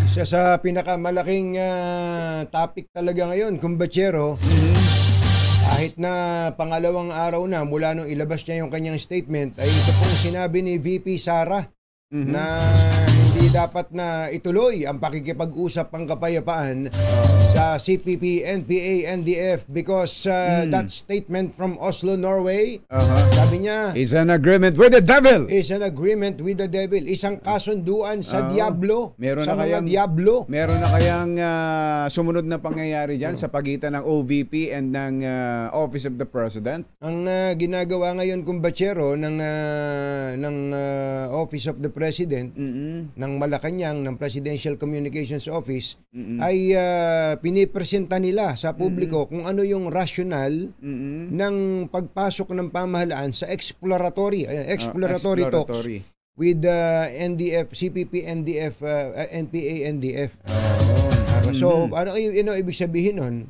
Isa sa pinakamalaking topic talaga ngayon, kumbachero. Kahit na pangalawang araw na mula nung ilabas niya yung kanyang statement, ay ito pong sinabi ni VP Sara na hindi dapat na ituloy ang pakikipag-usap pang kapayapaan sa sa CPP, NPA, NDF because that statement from Oslo, Norway, sabi niya, is an agreement with the devil. Is an agreement with the devil. Isang kasunduan sa Diablo. Meron sa na mga kayang, Diablo. Meron na kayang sumunod na pangyayari dyan sa pagitan ng OVP and ng Office of the President? Ang ginagawa ngayon, kumbatsero, ng Office of the President, ng Malacanang, ng Presidential Communications Office, ay pinipresenta nila sa publiko kung ano yung rationale ng pagpasok ng pamahalaan sa exploratory talks with NDF, CPP, NDF, NPA, NDF. So, ano ibig sabihin nun?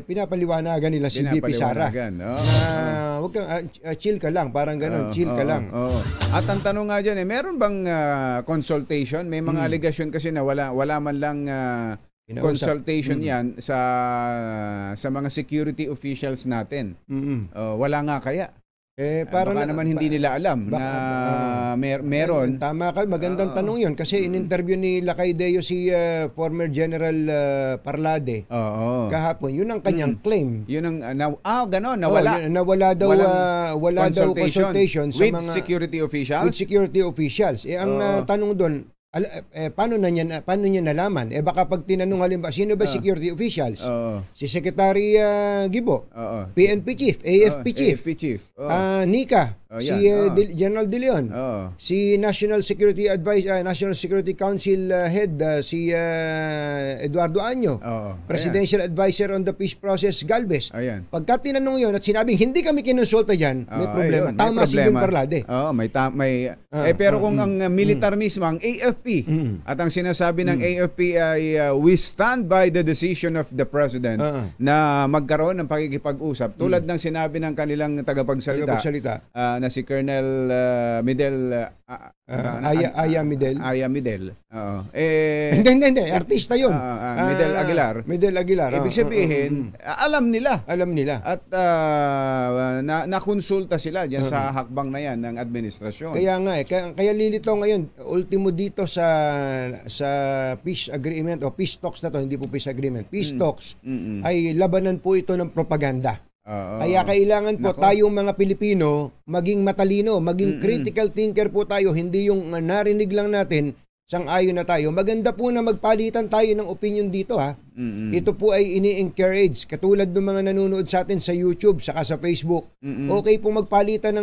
Pinapaliwanagan nila si VP Sara. Huwag kang chill ka lang, parang gano'n, chill ka lang. At ang tanong nga dyan, meron bang consultation? May mga allegation kasi na wala man lang consultation yan sa mga security officials natin. Wala nga kaya. Baka naman hindi nila alam na meron. Tama ka, magandang tanong yun. Kasi in-interview ni Lakay Deo si former General Parlade kahapon. Yun ang kanyang claim. Yun ang, gano'n, nawala. Nawala daw, wala daw consultation sa with mga security officials? With security officials. Ang tanong doon, paano niya nalaman? Baka pag tinanong halimbawa, sino ba security officials? Si Secretary Gibo, PNP Chief, AFP Chief, Nika, si General De Leon, si National Security National Security Council Head, si Eduardo Año, Presidential Advisor on the Peace Process, Galvez. Pagka tinanong yun at sinabing hindi kami kinonsulta dyan, may problema. Tama si Jun Parlade. Pero kung ang militar mismo, ang AFP, at ang sinasabi ng AFP ay we stand by the decision of the President na magkaroon ng pakikipag-usap. Tulad ng sinabi ng kanilang tagapagsalita na si Colonel Midel Aya Midel. Hindi. Artista yun. Midel Aguilar. Ibig sabihin, alam nila. At nakonsulta sila dyan sa hakbang na yan ng administrasyon. Kaya nga kaya lilito ngayon, ultimo dito sa peace agreement o peace talks na to, hindi po peace agreement. Peace talks ay labanan po ito ng propaganda. Kaya kailangan po tayong mga Pilipino maging matalino, maging critical thinker po tayo, hindi yung narinig lang natin, sang-ayon na tayo. Maganda po na magpalitan tayo ng opinion dito ha. Ito po ay ini-encourage. Katulad ng mga nanonood sa atin sa YouTube, saka sa Facebook. Okay po magpalitan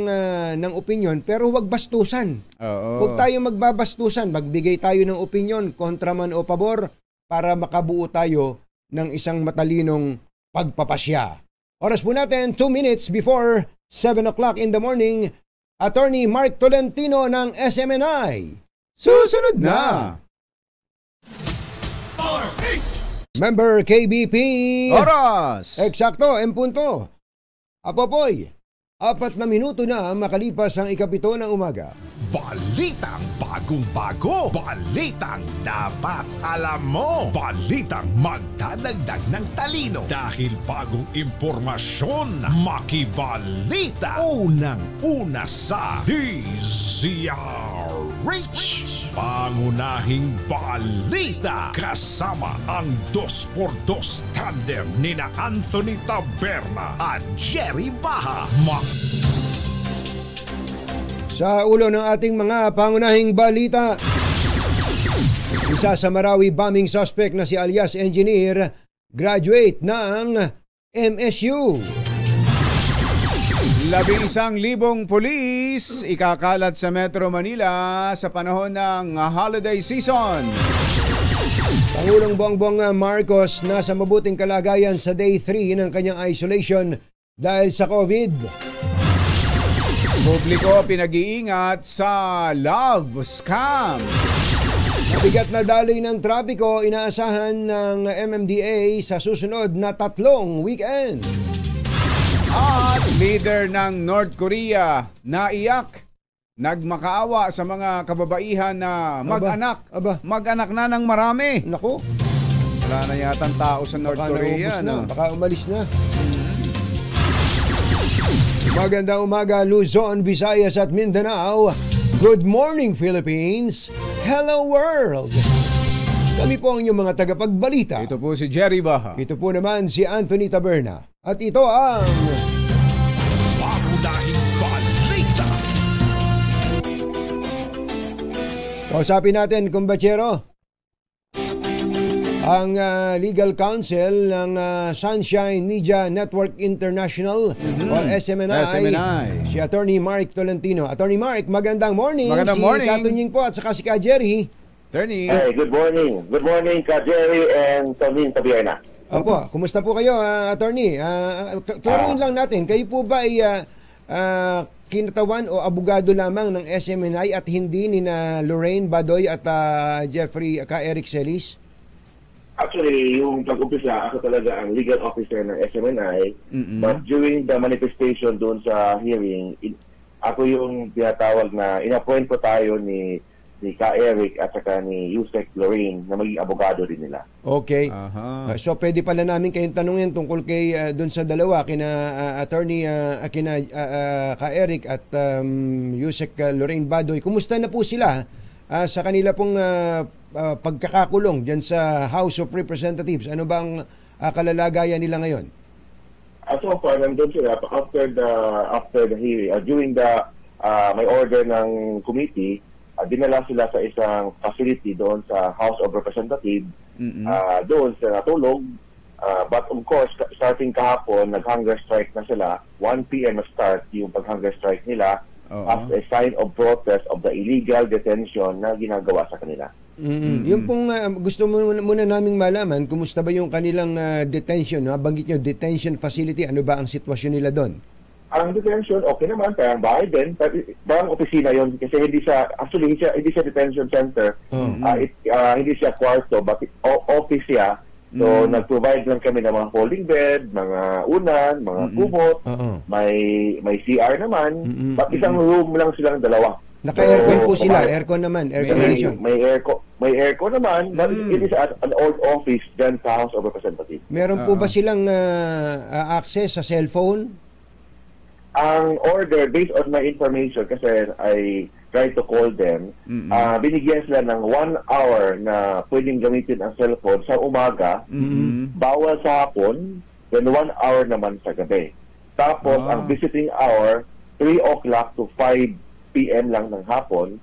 ng opinion, pero huwag bastusan. Huwag tayo magbabastusan. Magbigay tayo ng opinion, kontra man o pabor, para makabuo tayo ng isang matalinong pagpapasya. Oras po natin, 2 minutes before 7 o'clock in the morning. Attorney Mark Tolentino ng SMNI. Susunod na! Member KBP. Oras! Eksakto, punto. Apopoy, 4 na minuto na makalipas ang 7 ng umaga. Balitang bagong-bago. Balitang dapat alam mo. Balitang magdadagdag ng talino. Dahil bagong impormasyon, makibalita. Unang-una sa DZRH. Pangunahing balita. Kasama ang 2x2 tandem nina Anthony Taberna at Jerry Baha. Sa ulo ng ating mga pangunahing balita, isa sa Marawi bombing suspect na si alias Engineer, graduate ng MSU. 11,000 pulis ikakalat sa Metro Manila sa panahon ng holiday season. Pangulong Bongbong Marcos nasa mabuting kalagayan sa day 3 ng kanyang isolation dahil sa COVID. Publiko pinag-iingat sa love scam. Mabigat na daloy ng trapiko inaasahan ng MMDA sa susunod na 3 weekend. At leader ng North Korea naiyak, nagmakaawa sa mga kababaihan na mag-anak. Mag-anak na ng marami. Nako. Wala na yatang tao sa North Korea. Baka umalis na. Magandang umaga, Luzon, Visayas at Mindanao. Good morning, Philippines. Hello, world. Kami po ang inyong mga tagapagbalita. Ito po si Jerry Baha. Ito po naman si Anthony Taberna. At ito ang... Pangunahing balita. Kausapin natin, kumbachero, ang legal counsel ng Sunshine Media Network International o SMNI, si Attorney Mark Tolentino. Attorney Mark, magandang morning. Magandang morning. Si Katunying po at saka si Ka Jerry. Attorney. Hey, good morning. Good morning, Ka Jerry and Tonin Taberna. Opo, kumusta po kayo, Attorney? Klaruin lang natin, kayo po ba ay kinatawan o abogado lamang ng SMNI at hindi ni na Lorraine Badoy at Jeffrey Eric Celis? Actually, yung pag-umpisa, ako talaga ang legal officer ng SMNI. But during the manifestation doon sa hearing, ako yung tinatawag na inappoint ko tayo ni Ka Eric at saka ni Yusek Lorraine na maging abogado din nila. Okay. So pwede pala namin kayong tanungin tungkol kay doon sa dalawa, kina attorney kina Ka Eric at Yusek Lorraine Badoy. Kumusta na po sila sa kanila pong pagkakakulong diyan sa House of Representatives? Ano bang kalalagayan nila ngayon? So far, nandun sila after the hearing, during the may order ng committee, dinala sila sa isang facility doon sa House of Representatives, doon sa natulog. But of course, starting kahapon, nag-hunger strike na sila. 1 p.m. na start yung pag-hunger strike nila as a sign of protest of the illegal detention na ginagawa sa kanila. Yung pong gusto muna naming malaman, kumusta ba yung kanilang detention? Banggit nyo, detention facility, ano ba ang sitwasyon nila doon? Ang detention, okay naman, parang bahay din, parang opisina yon kasi hindi siya detention center, hindi siya kwarto, but office siya. So, nag-provide lang kami ng mga folding bed, mga unan, mga kumot, may CR naman, but isang room lang silang dalawa. Naka-aircon po sila, aircon naman, air condition. May aircon naman, but it is an old office dyan sa House of Representatives. Meron po ba silang access sa cellphone? Ang order, based on my information, kasi I tried to call them, binigyan sila ng 1 hour na pwedeng gamitin ang cellphone sa umaga, bawal sa hapon, then 1 hour naman sa gabi. Tapos, ang visiting hour, 3 o'clock to 5 p.m. lang ng hapon,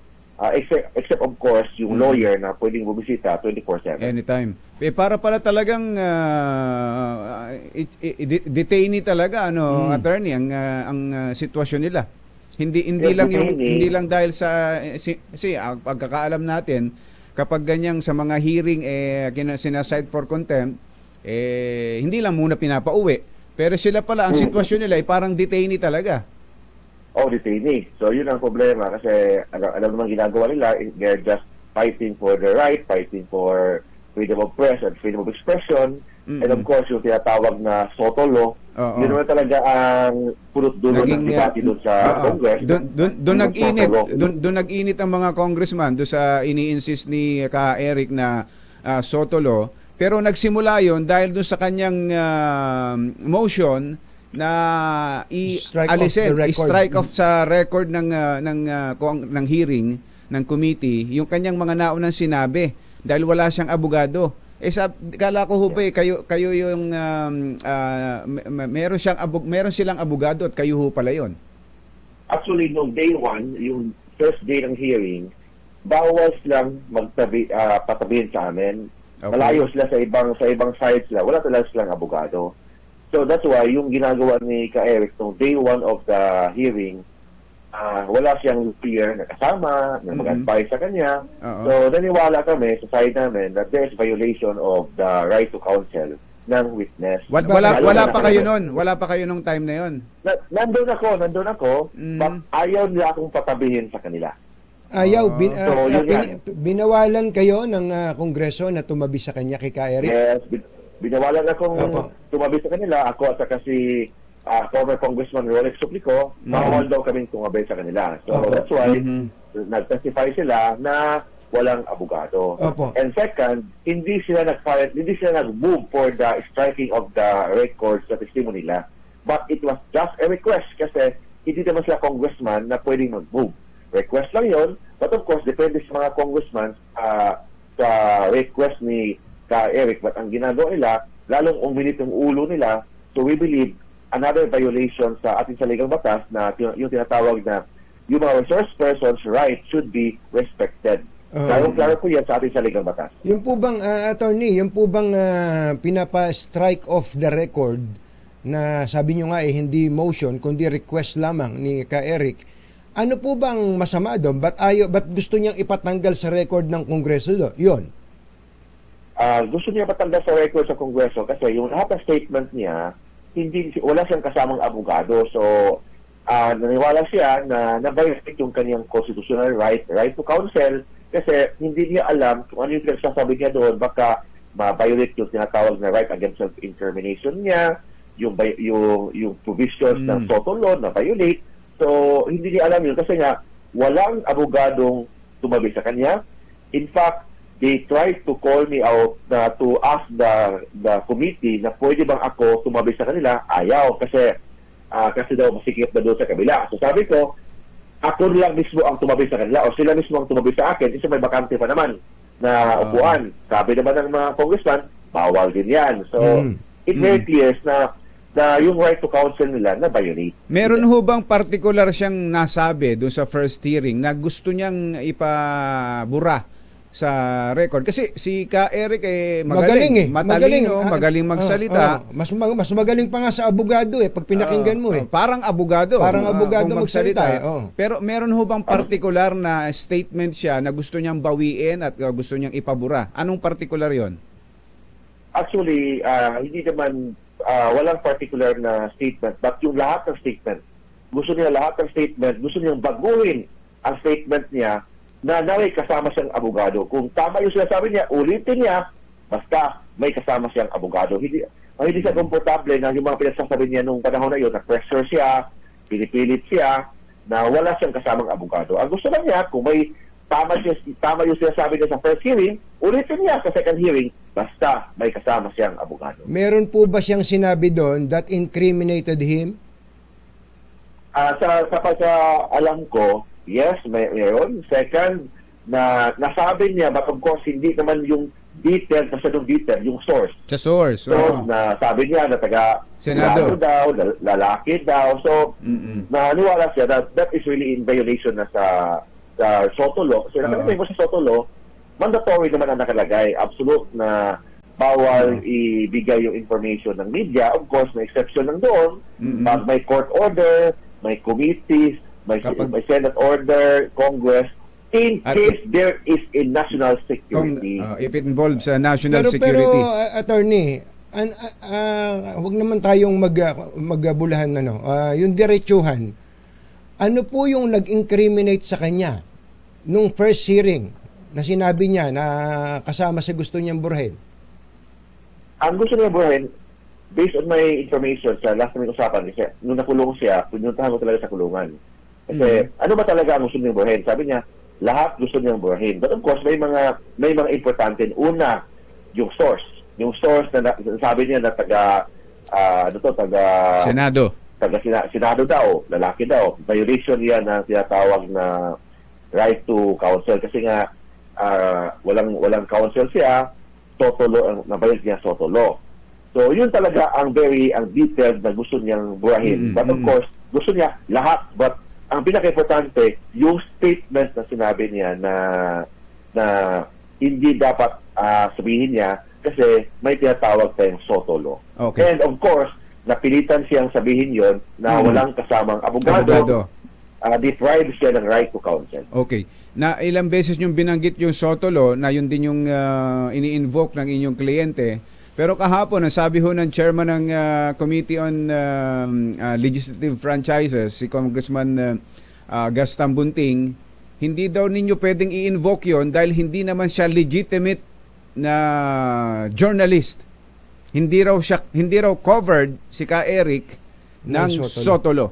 except of course, yung lawyer na pwedeng bubisita 24/7. Anytime. Para pala talagang detainee talaga, attorney, ang sitwasyon nila. Hindi lang dahil sa ang pagkakaalam natin, kapag ganyang sa mga hearing sinaside for contempt, hindi lang muna pinapauwi. Pero sila pala, ang sitwasyon nila ay parang detainee talaga. Detainee. So, yun ang problema kasi alam naman ginagawa nila, they're just fighting for their right, fighting for freedom of press and freedom of expression, and of course, yung tinatawag na SOTO law, yun naman talaga ang punot-dulo ng debate doon sa Congress. Doon nag-init ang mga congressman doon sa ini-insist ni Ka Eric na SOTO law, pero nagsimula yon dahil doon sa kanyang motion na i-strike off sa record ng hearing ng committee yung kanyang mga naunang sinabi dahil wala siyang abogado. Kala ko kayo yung meron silang abogado at kayo pala yon. Actually, no, day 1, yung first day ng hearing, bawal silang patabihin sa amin. Okay. Malayo sila sa ibang sides sila. Wala talaga silang abogado. So that's why yung ginagawa ni Ka Eric nung day 1 of the hearing, wala siyang peer na kasama, na mag-advise sa kanya. So naniwala kami sa side namin that there's violation of the right to counsel ng witness. Wala pa kayo noon? Wala pa kayo nung time na yon? Nandun ako, but ayaw nila akong patabihin sa kanila. Binawalan kayo ng Kongreso na tumabi sa kanya kay Ka Eric? Yes, binawalan akong tumabi sa kanila, ako at saka si former Congressman Rolex Suplico, bawal daw kaming tumabi sa kanila. So that's why nag-testify sila na walang abogado. And second, hindi sila nag-move for the striking of the records sa testimony nila. But it was just a request kasi hindi naman sila congressman na pwedeng mag-move. Request lang yon, but of course, depende sa mga congressman sa request ni Eric, but ang ginagawa nila, lalong uminit yung ulo nila. So we believe another violation sa ating saligang batas na yung tinatawag na yung mga resource persons' rights should be respected. Klaro po yan sa ating saligang batas. Yung po bang, attorney, yung po bang pinapa-strike off the record na sabi nyo nga hindi motion kundi request lamang ni Ka Eric, ano po bang masama doon? Ba't gusto niyang ipatanggal sa record ng Kongreso doon? Yun. Gusto niya patanggal sa record sa Kongreso kasi yung lahat ng statement niya, wala siyang kasamang abogado. So, naniwala siya na na-violate yung kanyang constitutional right to counsel kasi hindi niya alam kung ano yung pinagsasabi niya doon. Baka ma-violate yung tinatawag na right against self-incrimination niya, yung provisions ng SOTO law na violate. So, hindi niya alam yun kasi nga walang abogadong tumabi sa kanya. In fact, they tried to call me out to ask the committee na pwede bang ako tumabi sa kanila. Ayaw kasi daw masikip na doon sa kabila. So sabi ko, ako lang mismo ang tumabi sa kanila o sila mismo ang tumabi sa akin kasi may bakante pa naman na upuan. Sabi naman ng mga congressman, bawal din yan. So it very clear na yung right to counsel nila na violate. Meron ho bang particular siyang nasabi doon sa first hearing na gusto niyang ipabura sa record? Kasi si Ka Eric magaling matalino, magaling magsalita. Mas magaling pa nga sa abogado pag pinakinggan mo Parang abogado. Parang abogado magsalita. Pero meron ho bang particular na statement siya na gusto niyang bawiin at gusto niyang ipabura? Anong particular 'yon? Actually, hindi naman walang particular na statement, but yung lahat ng statement. Gusto niyang baguhin ang statement niya na may kasama siyang abogado. Kung tama yung sinasabi niya, ulitin niya, basta may kasama siyang abogado. Hindi siya komportable na yung mga pinagsasabi niya nung panahon na yun, na pressure siya, pinipilit siya, na wala siyang kasamang abogado. Ang gusto lang niya, kung may tama yung sinasabi niya sa first hearing, ulitin niya sa second hearing, basta may kasama siyang abogado. Meron po ba siyang sinabi doon that incriminated him? Sa alam ko, yes, mayroon. Second, na nasabi niya, but of course, hindi naman yung detail, yung source. Sa source. So, nasabi niya na Senado daw, lalaki daw. So, naniwala siya that is really in violation na sa SOTO law. Kasi nakalagay mo sa SOTO law, mandatory naman ang nakalagay. Absolute na bawal ibigay yung information ng media. Of course, may exception lang doon. Pag may court order, may committees, may Senate order, Congress, in case there is a national security. If it involves national security. Pero attorney, wag naman tayong magbulahan yung diretsuhan. Ano po yung nag-incriminate sa kanya nung first hearing na sinabi niya na kasama sa gusto niyang burhin? Ang gusto niya burhin, based on my information sa last namin usapan, kasi nung nakulong siya, pinuntahan ko talaga sa kulungan. Kasi ano ba talaga ang gusto niyang burhin? Sabi niya, lahat gusto niyang burhin. But of course, may mga importante. Una, yung source. Yung source na sabi niya na taga Senado. Senado daw, lalaki daw. Violation yan na tinatawag na right to counsel. Kasi nga, walang counsel siya, SOTO law, nabayad niya SOTO law. So, yun talaga ang detailed na gusto niyang burahin. But of course, gusto niya lahat. But ang pinaka-importante, yung statement na sinabi niya na hindi dapat sabihin niya kasi may tinatawag tayong SOTO law. Okay. And of course, napilitan siyang sabihin yon na walang kasamang abogado. Deprived siya ng right to counsel. Okay. Na ilang beses niyong binanggit yung SOTO law na yun din yung ini-invoke ng inyong kliyente. Pero kahapon, ang sabi ho ng chairman ng Committee on Legislative Franchises, si Congressman Gaston Bunting, hindi daw ninyo pwedeng i-invoke yon dahil hindi naman siya legitimate na journalist. Hindi raw covered si Ka Eric ng SOTO law.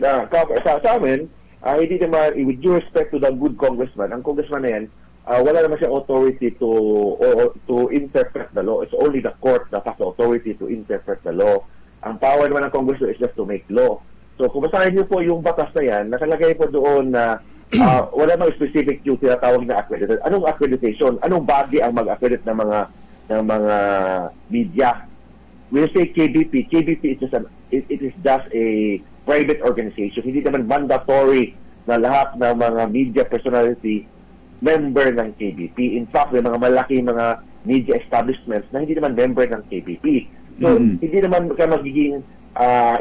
Sa amin, hindi naman, with due respect to the good congressman, ang congressman na yan, wala naman siya authority to interpret the law. It's only the court that has the authority to interpret the law. Ang power naman ng Congress is just to make law. So kung basahin niyo po yung batas na yan, nakalagay po doon na wala mang specific yung tinatawag na accredited. Anong accreditation? Anong body ang mag-accredit ng mga media? When you say KBP is just it is just a private organization. Hindi naman mandatory na lahat ng mga media personality member ng KBP. In fact, may mga malaki mga media establishments na hindi naman member ng KBP. So, hindi naman ka magiging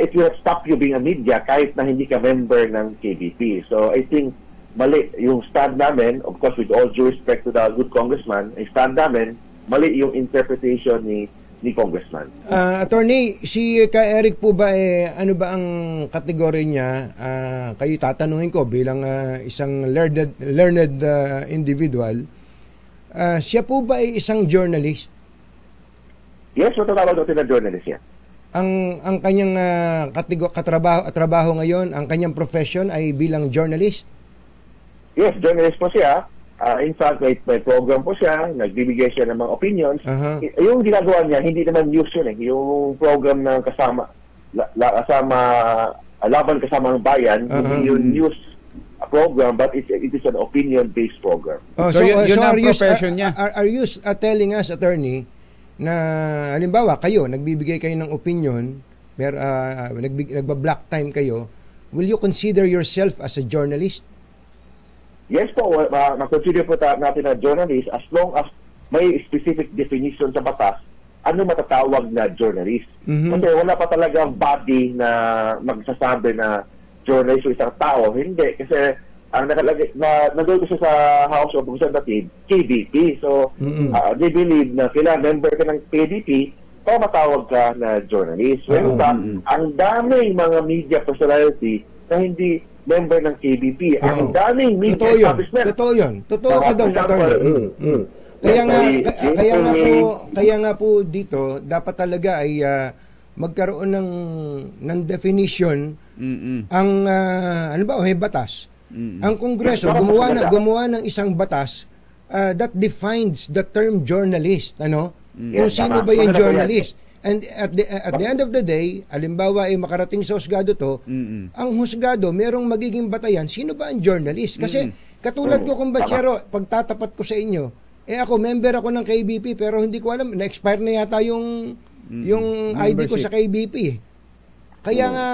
it will stop you being a media kahit na hindi ka member ng KBP. So, I think mali yung stand namin, of course, with all due respect to the good congressman, ang stand namin, mali yung interpretation ni Congressman. Attorney, si Eric po ba, ano ba ang kategory niya? Kayo tatanungin ko bilang isang learned individual. Siya po ba ay isang journalist? Yes, matatawag natin na journalist yan. Ang kanyang katrabaho ngayon, ang kanyang profession ay bilang journalist? Yes, journalist po siya. In fact, may program po siya, nagbibigay siya ng mga opinions. Yung ginagawa niya, hindi naman news yun eh. Yung program ng Laban Kasama ang Bayan, hindi yung news program, but it is an opinion-based program. So yun ang profession niya. Are you telling us, attorney, na halimbawa kayo, nagbibigay kayo ng opinion, pero nagba-black time kayo, will you consider yourself as a journalist? Yes po, ma-consider po natin na journalist as long as may specific definition sa batas, ano matatawag na journalist. Kasi wala pa talagang body na magsasabi na journalist o isang tao. Hindi, kasi ang nakalagay nandun siya sa House of Representatives, KBP. So, they believe na kailangan member ka ng KBP para matawag ka na journalist. Well, ang daming mga media personality na hindi member ng KBP. Ang daming media establishment. Totoo yun. Totoo ka doon, attorney. Kaya nga po dito, dapat talaga ay magkaroon ng definition ang ano ba, may batas. Ang Kongreso gumawa ng isang batas that defines the term journalist, ano? Kung sino ba yung journalist. And at the end of the day, halimbawa ay makarating sa husgado to, ang husgado merong magiging batayan sino ba ang journalist. Kasi katulad ko, kumbatsero, pagtatapat ko sa inyo, ako member ako ng KBP pero hindi ko alam, na-expire na yata yung ID ko sa KBP. Kaya nga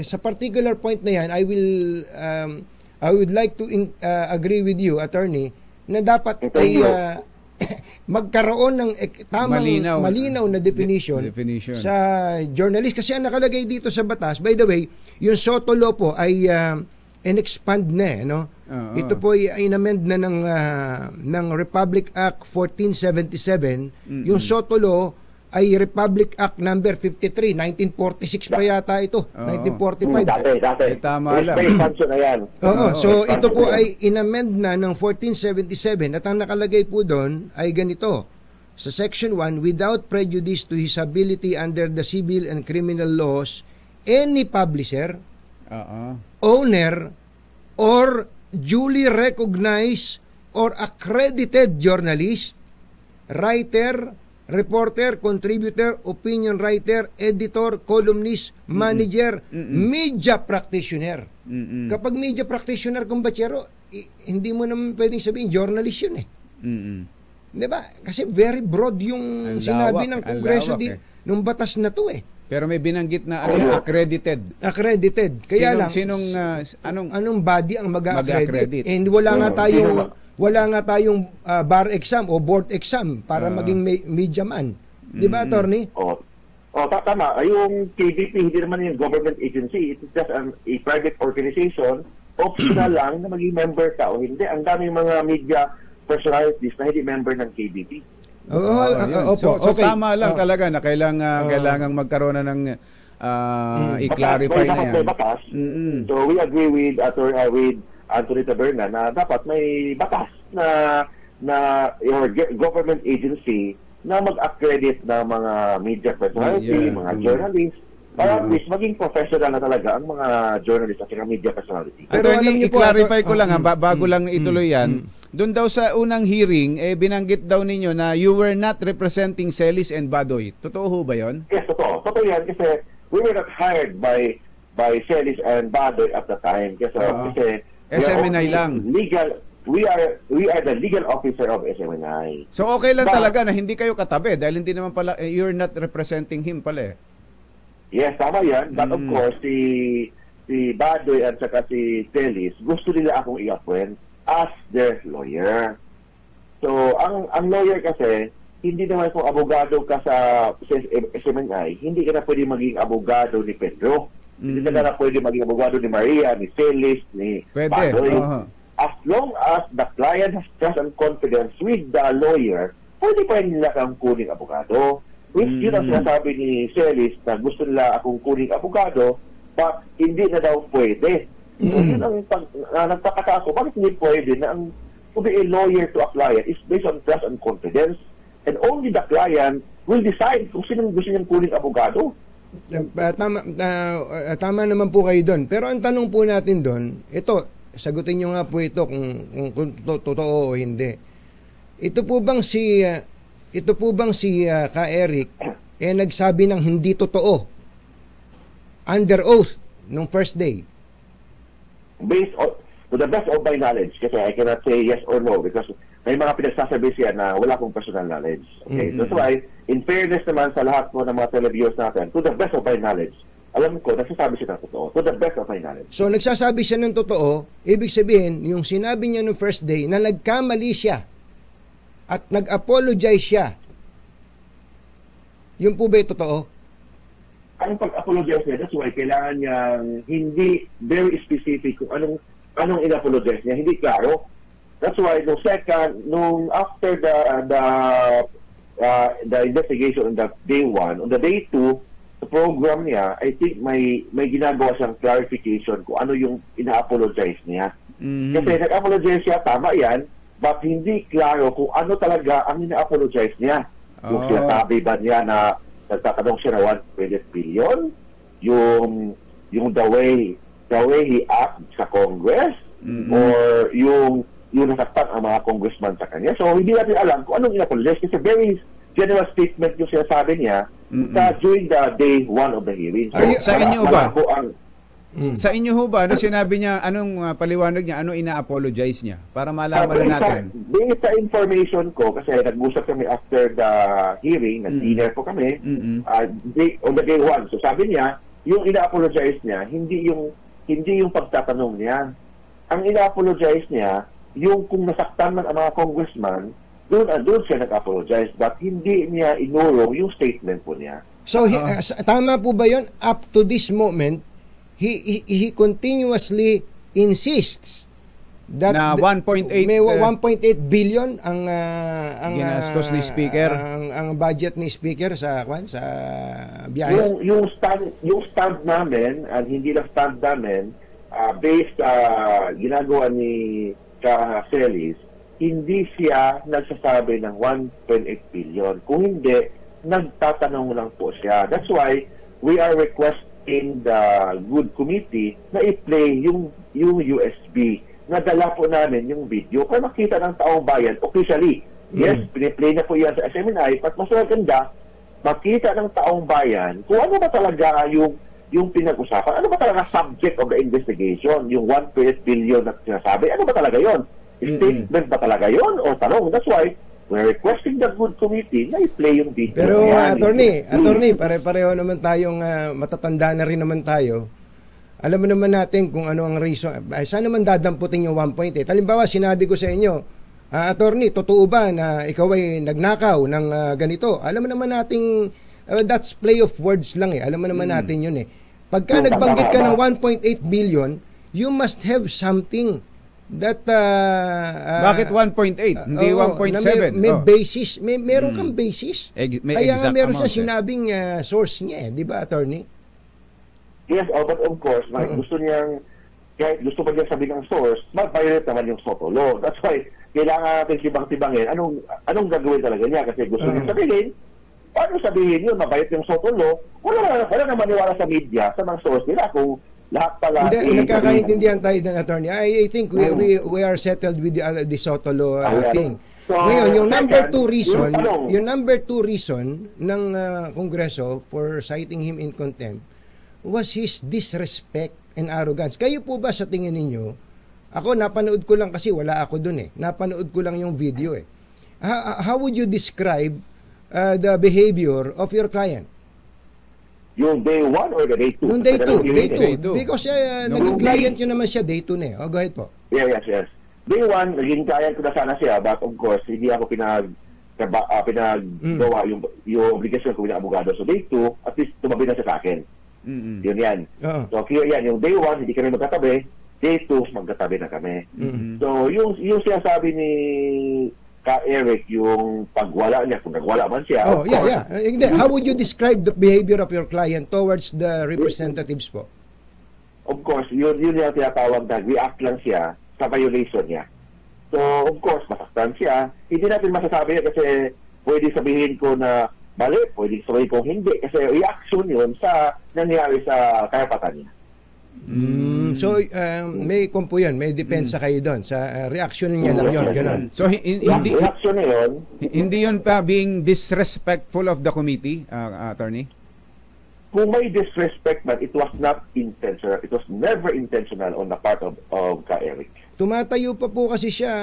sa particular point na yan, I would like to agree with you, attorney, na dapat ay magkaroon ng tamang malinaw na definition sa journalist. Kasi ang nakalagay dito sa batas, by the way, yung SOTO law po ay in-expand na, no? Ito po ay in-amend na ng Republic Act 1477. Yung SOTO law ay Republic Act number 53, 1946 pa yata ito. 1945. Dati. Tama lang. So ito po ay in-amend na ng 1477 at ang nakalagay po doon ay ganito. Sa Section 1, without prejudice to his ability under the civil and criminal laws, any publisher, owner, or duly recognized or accredited journalist, writer, reporter, contributor, opinion writer, editor, columnist, manager, media practitioner. Kapag media practitioner, kumbatsero, hindi mo naman pwedeng sabihin, journalist yun eh. Diba? Kasi very broad yung sinabi ng Kongreso nung batas na to eh. Pero may binanggit na accredited. Accredited. Kaya anong body ang mag-accredit? And wala nga tayong bar exam o board exam para maging media man. Di ba, attorney? Tama. Yung KBP, hindi naman yung government agency. It is just a private organization. Optional lang na maging member ka o hindi. Ang daming mga media personalities na hindi member ng KBP. So tama lang talaga na kailangang magkaroon na ng i-clarify na yan. So we agree with Anthony Taberna na dapat may batas na your government agency na mag-accredit ng mga media personality, mga journalists, para at least maging professional na talaga ang mga journalists at media personality. Attorney, i-clarify ko lang bago lang ituloy yan. Doon daw sa unang hearing, binanggit daw ninyo na you were not representing Celis and Badoy. Totoo ho ba yun? Yes, totoo. Totoo yan kasi we were not hired by Celis and Badoy at the time. Kasi SMNI lang. We are the legal officer of SMNI. So okay lang talaga na hindi kayo katabi dahil hindi naman pala, you're not representing him pala eh. Yes, tama yan. But of course, si Badoy at saka si Celis, gusto nila akong i-appoint as their lawyer. So, ang lawyer kasi, hindi naman kung abogado ka sa SMNI, hindi ka na pwede maging abogado ni Pedro. Hindi ka na pwede maging abogado ni Maria, ni Celis, ni Badoy. As long as the client has trust and confidence with the lawyer, pwede pa rin nila kang kuning abogado. Which yun ang sinasabi ni Celis na gusto nila akong kuning abogado, but hindi na daw pwede. So yun ang nagpakata ako, bakit hindi pwede na ang to be a lawyer to a client is based on trust and confidence, and only the client will decide kung sinong gusto niyang kuning abogado. Tama naman po kayo doon. Pero ang tanong po natin doon, ito, sagutin nyo nga po ito kung totoo o hindi. Ito po bang si Ka Eric nagsabi ng hindi totoo under oath nung first day? Based on, to the best of my knowledge, kasi I cannot say yes or no because may mga pinagsasabi siya na wala akong personal knowledge. Okay? That's why, in fairness naman sa lahat po ng mga televiewers natin, to the best of my knowledge, alam ko, nagsasabi siya ng totoo. To the best of my knowledge. So, nagsasabi siya ng totoo, ibig sabihin, yung sinabi niya no first day, na nagkamali siya at nag-apologize siya. Yun po ba yung totoo? Ang pag-apologize niya, that's why kailangan niyang hindi very specific kung anong in-apologize niya. Hindi klaro. That's why, nung after the investigation on the day 1, on the day 2, sa program niya, I think may ginagawa siyang clarification kung ano yung ina-apologize niya. Kasi nag-apologize siya, tama yan, but hindi klaro kung ano talaga ang ina-apologize niya. Yung sinasabi ba niya na nagtatanong siya na 1 billion, yung the way he acted sa Congress, or yung nasaktan ang mga congressman sa kanya. So, hindi natin alam kung anong ina-apologize kasi very general statement yung sinasabi niya during the day 1 of the hearing. So, sa inyo ba? Sa inyo ho ba, ano sinabi niya, anong paliwanag niya, anong ina-apologize niya? Para malaman na natin. Based sa information ko, kasi nag-usap kami after the hearing, nag-dinner po kami, on the day 1. So sabi niya, yung ina-apologize niya, hindi yung pagtatanong niya. Ang ina-apologize niya, yung kung nasaktan man ang mga congressman, doon siya nag-apologize, but hindi niya inurong yung statement po niya. So, tama po ba yun? Up to this moment, he continuously insists that na 1.8 billion ang ginastos ni speaker, ang budget ni speaker sa biyahe. Yung stand namin, at hindi lang stand namin, based ginagawa ni Celis, hindi siya nagsasabi ng 1.8 billion. Kung hindi, nagtatanong lang po siya. That's why we are requesting the Good Committee na i-play yung USB. Nadala po namin yung video para makita ng taong bayan officially. Yes, piniplay na po yan sa SMNI, but mas maganda, makita ng taong bayan kung ano ba talaga yung pinag-usapan. Ano ba talaga subject of the investigation? Yung 1.8 billion na sinasabi, ano ba talaga yon? Statement ba talaga yon o tanong? That's why we're requesting the Good Committee na i-play yung video. Pero attorney, pare-pareho naman tayong matatanda na rin naman tayo. Alam mo naman natin kung ano ang reason. Saan naman dadamputin yung 1.8? Halimbawa, sinabi ko sa inyo, attorney, totoo ba na ikaw ay nagnakaw ng ganito? Alam mo naman nating that's play of words lang eh. Alam mo naman natin yun eh. Pagka nagbanggit ka ng 1.8 billion, you must have something that bakit 1.8 hindi 1.7? May basis, meron kang basis. Kaya nga meron siya sinabing source niya eh, di ba, attorney? Yes, but of course, gusto niyang, kahit gusto pa niya sabihin ng source, mag-violate naman yung SOTO law. That's why, kailangan natin tibang-tibangin anong gagawin talaga niya kasi gusto niya sabihin, paano sabihin yun, mabait yung SOTO law, wala na maniwala sa media, sa mga source nila kung lahat pala. Hindi, nagkakaintindihan tayo ng attorney. I think we are settled with the SOTO law thing. So, ngayon, yung number 2 reason ng Kongreso for citing him in contempt was his disrespect and arrogance. Kayo po ba sa tingin ninyo, ako napanood ko lang kasi wala ako dun napanood ko lang yung video how would you describe the behavior of your client? Yung day 1 or the day 2? Yung day 2. Because naging client yun naman siya day 2 na go ahead po. Yes. Day 1, naging client ko na sana siya, but of course, hindi ako pinaggawa yung obligasyon ko bilang abogado. So day 2, at least tumabi na siya sa akin. Yun yan. So clear yan. Yung day 1, hindi kami magkatabi. Day 2, magkatabi na kami. So yung sinasabi ni Ka-Eric, yung pagwala niya, kung nagwala man siya. How would you describe the behavior of your client towards the representatives po? Of course, yun yung tinatawag na react lang siya sa violation niya. So, of course, masaktan siya. Hindi natin masasabi kasi pwede sabihin ko na mali, pwede sabihin ko hindi kasi reaction yun sa nangyari sa karapatan niya. So, may kumpo yun, may depensa kayo doon sa reaction niya lang yun, gano'n. So, reaction na yun. Hindi yun pa being disrespectful of the committee, attorney? Kung may disrespect man, it was not intentional. It was never intentional on the part of Ka-Eric. Tumatayo pa po kasi siya,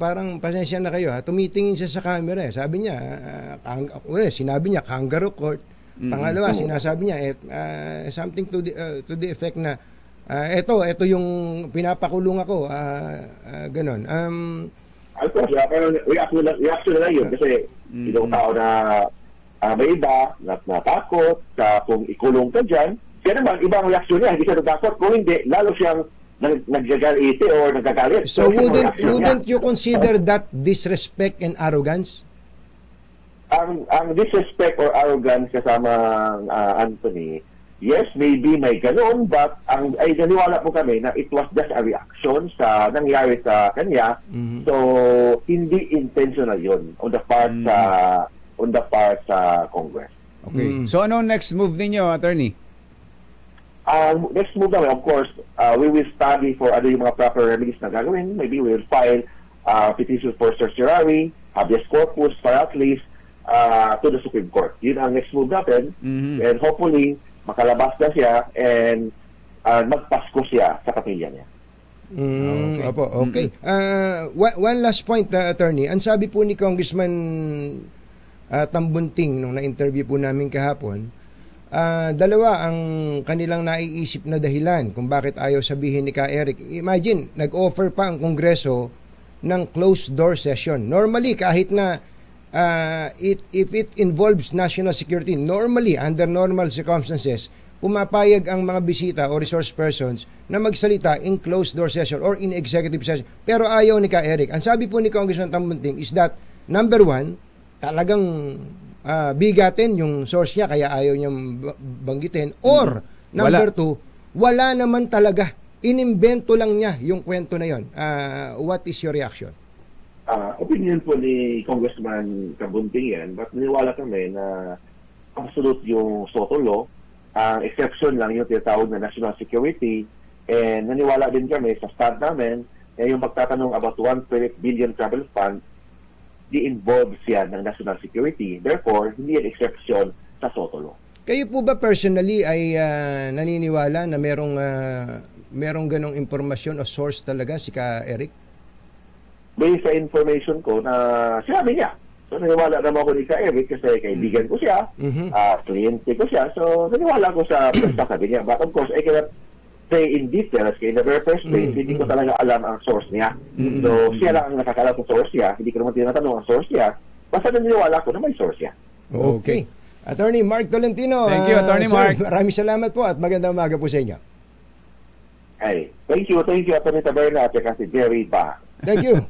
parang pasensya na kayo, tumitingin siya sa camera. Sabi niya, sinabi niya, kangaroo court. Pangalawa, sinasabi niya, something to the effect na, ito yung pinapakulong ako, ganon. Pero reaction na yun kasi yung tao na may iba, natakot, kung ikulong ka dyan, kaya naman, ibang reaksyon niya, hindi siya natakot. Kung hindi, lalo siyang naggagalite or nagagalit. So wouldn't you consider that disrespect and arrogance? Ang disrespect or arrogance kasama Anthony, yes, maybe may ganun, but ay naniwala po kami na it was just a reaction sa nangyari sa kanya. So, hindi intentional yun on the part sa Congress. Okay. So, ano next move ninyo, attorney? Next move namin, of course, we will study for ano yung mga proper remedies na gagawin. Maybe we will file petition for certiorari, habeas corpus, para at least to the Supreme Court. Yun ang next move natin. And hopefully, makalabas na siya and magpasko siya sa kapilya niya. Okay. One last point, attorney. Ang sabi po ni Congressman Tambunting nung na-interview po namin kahapon, dalawa ang kanilang naiisip na dahilan kung bakit ayaw sabihin ni Ka-Eric. Imagine, nag-offer pa ang Kongreso ng closed door session. Normally, kahit na if it involves national security, normally, under normal circumstances, pumapayag ang mga bisita o resource persons na magsalita in closed door session or in executive session. Pero ayaw ni Ka-Eric. Ang sabi po ni Congressman Tambunting is that, number one, talagang bigatin yung source niya kaya ayaw niyang banggitin. Or, number two, wala naman talaga. Inimbento lang niya yung kwento na yon. What is your reaction? Opinion po ni Congressman Tambunting yan, but naniwala kami na absolute yung SOTO law. Ang exception lang yung tinatawag na national security, and naniwala din kami sa stand namin na yung magtatanong about 1 billion travel fund, di-involve siya ng national security. Therefore, hindi yan exception sa SOTO law. Kayo po ba personally ay naniniwala na merong ganong impormasyon o source talaga si Ka-Eric? Based sa information ko na sinabi niya. So, naniwala naman ako ni Ka-Eric kasi kaibigan ko siya, kliyente ko siya. So, naniwala ko sa sabi niya. But of course, I cannot say in details kaya in the very first place, hindi ko talaga alam ang source niya. So, siya lang ang nakakalam ng source niya. Hindi ko naman tinatanong ang source niya. Basta naniwala ko na may source niya. Okay. Attorney Mark Tolentino. Thank you, Attorney Mark. Maraming salamat po at magandang umaga po sa inyo. Ay, thank you, Attorney Taberna at si Jerry Ba. Thank you.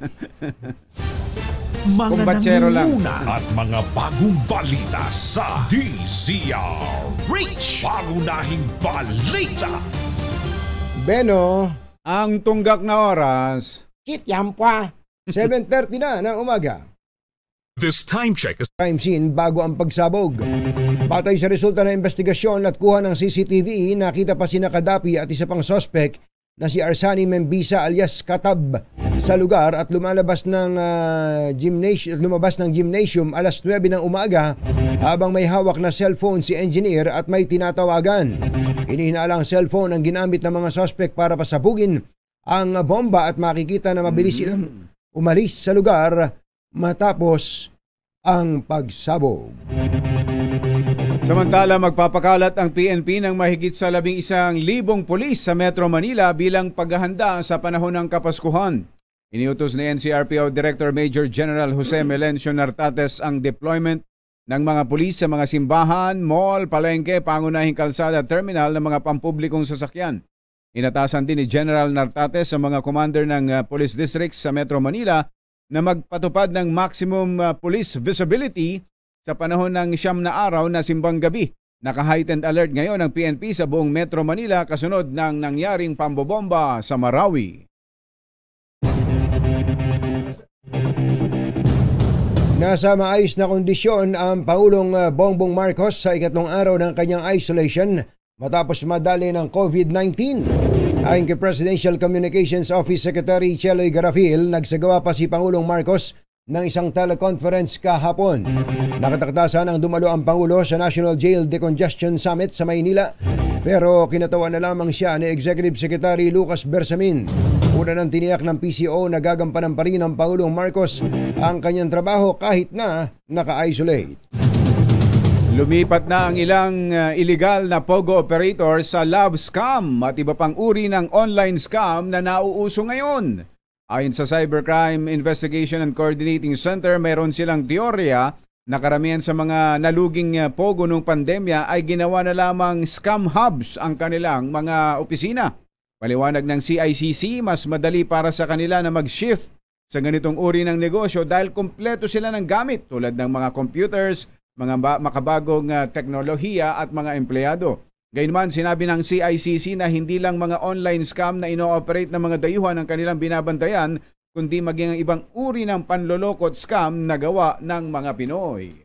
Mga nangunguna at mga bagong balita sa DZRH. Pangunahing balita. Beno, ang tunggak na oras. Kityampwa. 7:30 na ng umaga. This time check is Crime scene bago ang pagsabog. Batay sa resulta ng investigasyon at kuha ng CCTV, nakita pa sina Kadapi at isa pang suspect na si Arsani Membisa alias Katab sa lugar at lumabas ng gymnasium alas 9 ng umaga habang may hawak na cellphone si engineer at may tinatawagan. Hinihinalang cellphone ang ginamit ng mga suspect para pasabugin ang bomba at makikita na mabilis silang umalis sa lugar matapos ang pagsabog. Samantala, magpapakalat ang PNP ng mahigit sa 11,000 pulis sa Metro Manila bilang paghahanda sa panahon ng Kapaskuhan. Iniutos ni NCRPO Director Major General Jose Melencio Nartates ang deployment ng mga pulis sa mga simbahan, mall, palengke, pangunahing kalsada at terminal ng mga pampublikong sasakyan. Inatasan din ni General Nartates sa mga commander ng police districts sa Metro Manila na magpatupad ng maximum police visibility sa panahon ng 9 na araw na simbang gabi. Naka-heightened alert ngayon ang PNP sa buong Metro Manila kasunod ng nangyaring pambobomba sa Marawi. Nasa maayos na kondisyon ang Pangulong Bongbong Marcos sa ikatlong araw ng kanyang isolation matapos madali ng COVID-19. Ayon kay Presidential Communications Office Secretary Cheloy Garafil, nagsagawa pa si Pangulong Marcos ng isang teleconference kahapon. Nakatakdasan ang dumalo ang Pangulo sa National Jail Decongestion Summit sa Maynila, pero kinatawan na lamang siya ni Executive Secretary Lucas Bersamin. Una nang tiniyak ng PCO na gagampanan pa rin ng Pangulong Marcos ang kanyang trabaho kahit na naka-isolate. Lumipat na ang ilang illegal na POGO operators sa love scam at iba pang uri ng online scam na nauuso ngayon. Ayon sa Cybercrime Investigation and Coordinating Center, mayroon silang teorya na karamihan sa mga naluging POGO nung pandemya ay ginawa na lamang scam hubs ang kanilang mga opisina. Paliwanag ng CICC, mas madali para sa kanila na mag-shift sa ganitong uri ng negosyo dahil kompleto sila ng gamit tulad ng mga computers, mga makabagong teknolohiya at mga empleyado. Gayunman, sinabi ng CICC na hindi lang mga online scam na ino-operate ng mga dayuhan ang kanilang binabantayan, kundi maging ang ibang uri ng panloloko at scam na gawa ng mga Pinoy.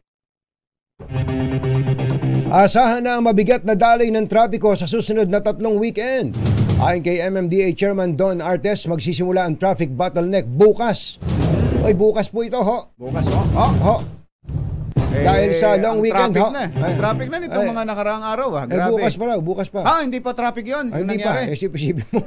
Asahan na ang mabigat na daloy ng trapiko sa susunod na 3 weekend. Ayon kay MMDA Chairman Don Artes, magsisimula ang traffic bottleneck bukas. Oy, bukas po ito, ho. Bukas, ho. Dahil sa long weekend, traffic na nitong mga nakaraang araw. Grabe. Bukas pa. Hindi pa traffic yun. Yung Hindi nangyari. pa. Isip mo.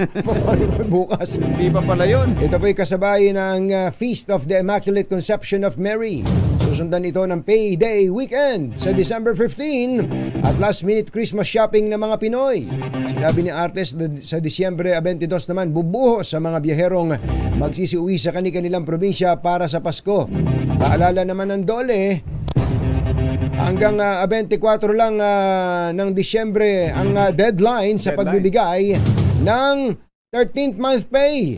Bukas. Hindi pa pala yun. Ito po'y kasabay ng Feast of the Immaculate Conception of Mary. Susundan ito ng Payday Weekend sa December 15 at last-minute Christmas shopping ng mga Pinoy. Sinabi ni Artes sa Disyembre 22 naman bubuho sa mga biyaherong magsisiuwi sa kanilang probinsya para sa Pasko. Paalala naman ng DOLE, hanggang 24 lang ng Disyembre ang deadline sa pagbibigay ng 13th month pay.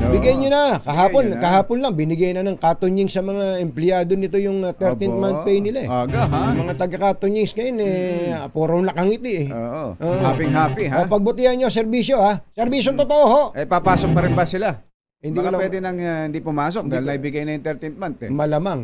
Bigay nyo na. Kahapon lang binigay na ng Katonying sa mga empleyado nito yung 13th month pay nila. Aga, ha? Mga taga-Katonyings ngayon puro nakangiti . Happy, ha? Pagbutihan nyo serbisyo, ha? Serbisyong totoo, ho. Papasok pa rin ba sila? Hindi Baka pwede nang hindi pumasok dahil naibigay na yung 13th month. Malamang.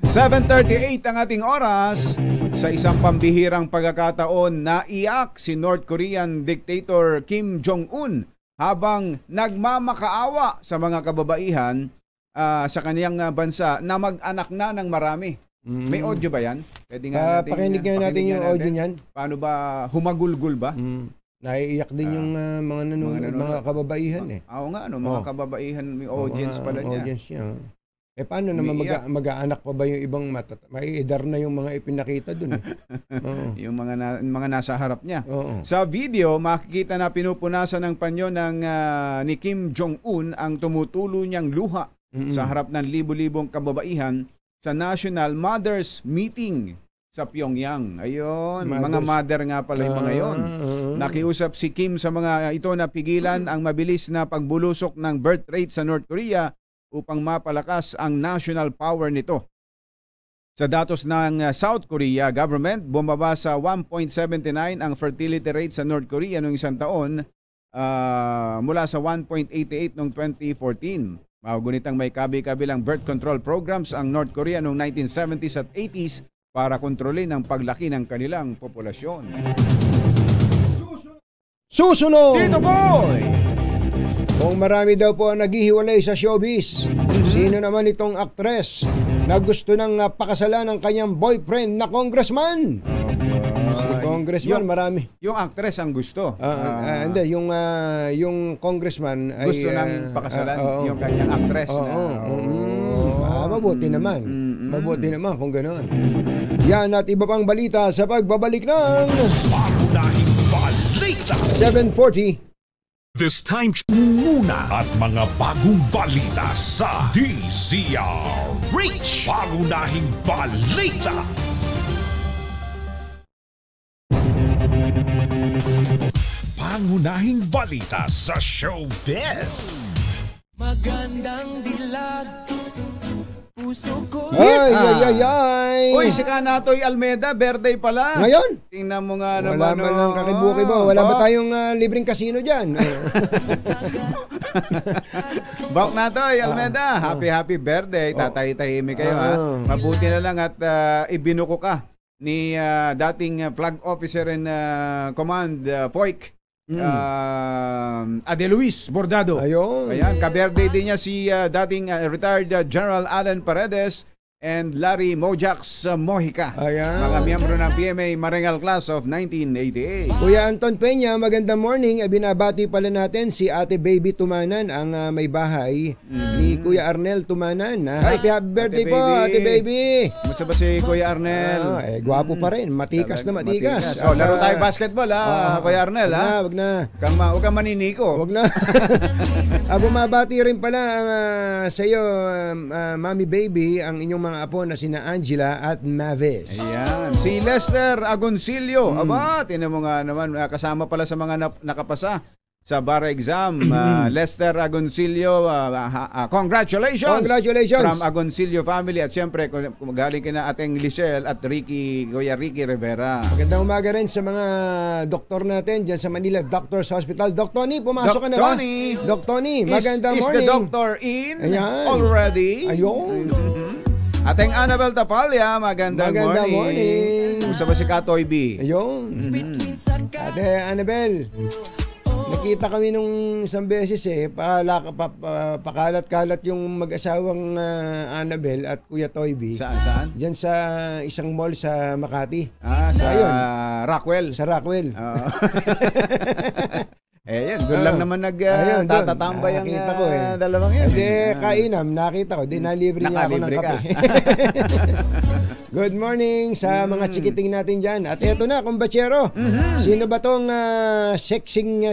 7:38 ang ating oras. Sa isang pambihirang pagkakataon, naiyak si North Korean dictator Kim Jong-un habang nagmamakaawa sa mga kababaihan sa kaniyang bansa na mag-anak na ng marami. May audio ba yan? Pwede nga natin, pakinig natin yung audio niyan. Paano ba? Humagulgul ba? Naiiyak din yung mga kababaihan . Oo nga, mga kababaihan, may audience pala niya. Audience niya. Paano naman mag-aanak pa ba yung ibang maiidar na yung mga ipinakita dun? Yung mga nasa harap niya. Oo. Sa video, makikita na pinupunasan ng panyo ni Kim Jong-un ang tumutulo niyang luha sa harap ng libo-libong kababaihan sa National Mothers Meeting sa Pyongyang. Ayun, mga mother nga pala yung mga yon. Nakiusap si Kim sa mga ito na pigilan ang mabilis na pagbulusok ng birth rate sa North Korea upang mapalakas ang national power nito. Sa datos ng South Korea government, bumaba sa 1.79 ang fertility rate sa North Korea noong isang taon mula sa 1.88 noong 2014. Magunitang may kabi-kabilang birth control programs ang North Korea noong 1970s at 80s para kontrolin ang paglaki ng kanilang populasyon. Susunod! Tito Boy! Kung marami daw po ang naghihiwalay sa showbiz, sino naman itong aktres na gusto nang pakasalan ng kanyang boyfriend na congressman? Si congressman, marami. Yung actress ang gusto. Hindi, yung congressman ay gusto nang pakasalan yung kanyang actress. Mabuti naman. Mabuti naman kung gano'n. Yan at iba pang balita sa pagbabalik ng Pangunahing balita. 7:40. This time muna at mga bagong balita sa DZRH. Pangunahing balita. Pangunahing balita sa showbiz. Magandang dilag, puso ko. Ay. Uy, si Kanatoy Almeda, birthday pala. Ngayon? Tingnan mo nga Wala naman. man lang kakibuki-bo. Wala ba tayong libreng kasino dyan? Bak Natoy Almeda, happy birthday. Tatay-tahimik kayo ha. Mabuti na lang at ibinuko ka ni dating flag officer in command, FOIC. Ade Luis Bordado. Ayun. Ayan, ka-birthday din niya si dating retired General Alan Paredes and Larry Mojax Mojica. Ayan. Mga miyembro ng PMA Marengal Class of 1988. Kuya Anton Peña, magandang morning. Binabati pala natin si Ate Baby Tumanan, ang may bahay ni Kuya Arnel Tumanan. Happy birthday Ate po, Baby. Ate Baby. Kumusta ba si Kuya Arnel? Gwapo pa rin. Matikas na matikas. Oh, laro tayo basketball Kuya Arnel ha. Wag na. Huwag kang maniniko. Wag na. Bumabati rin pala sa iyo, Mami Baby, ang inyong mga apo na sina Angela at Mavis. Ayan. Si Lester Agoncillo. Aba, tinan mo nga naman, kasama pala sa mga nakapasa sa bar exam. Lester Agoncillo, congratulations! Congratulations! From Agoncillo family. At syempre, galing kina ating Lisel at Kuya Ricky Rivera. Magandang umaga rin sa mga doktor natin dyan sa Manila Doctors Hospital. Doc Tony, pumasok ka na ba? Doc Tony, magandang morning. Is the doctor in Ayan. already? Ayun. Ating Annabel Tapalya, magandang morning. Gusto ba si Katoy B? Ayun. Ate Annabel, nakita kami nung isang beses pakalat-kalat yung mag-asawang Annabel at Kuya Toy B. Saan? Diyan sa isang mall sa Makati. Sa Ayun. Rockwell. Sa Rockwell. Yan, doon lang naman tatatambay ang nakita ko dalawang yan. Kainam, nakita ko. Nalibre niya ako ng kape. Good morning sa mga chikiting natin dyan. At eto na, kumbachero. Sino ba tong sexing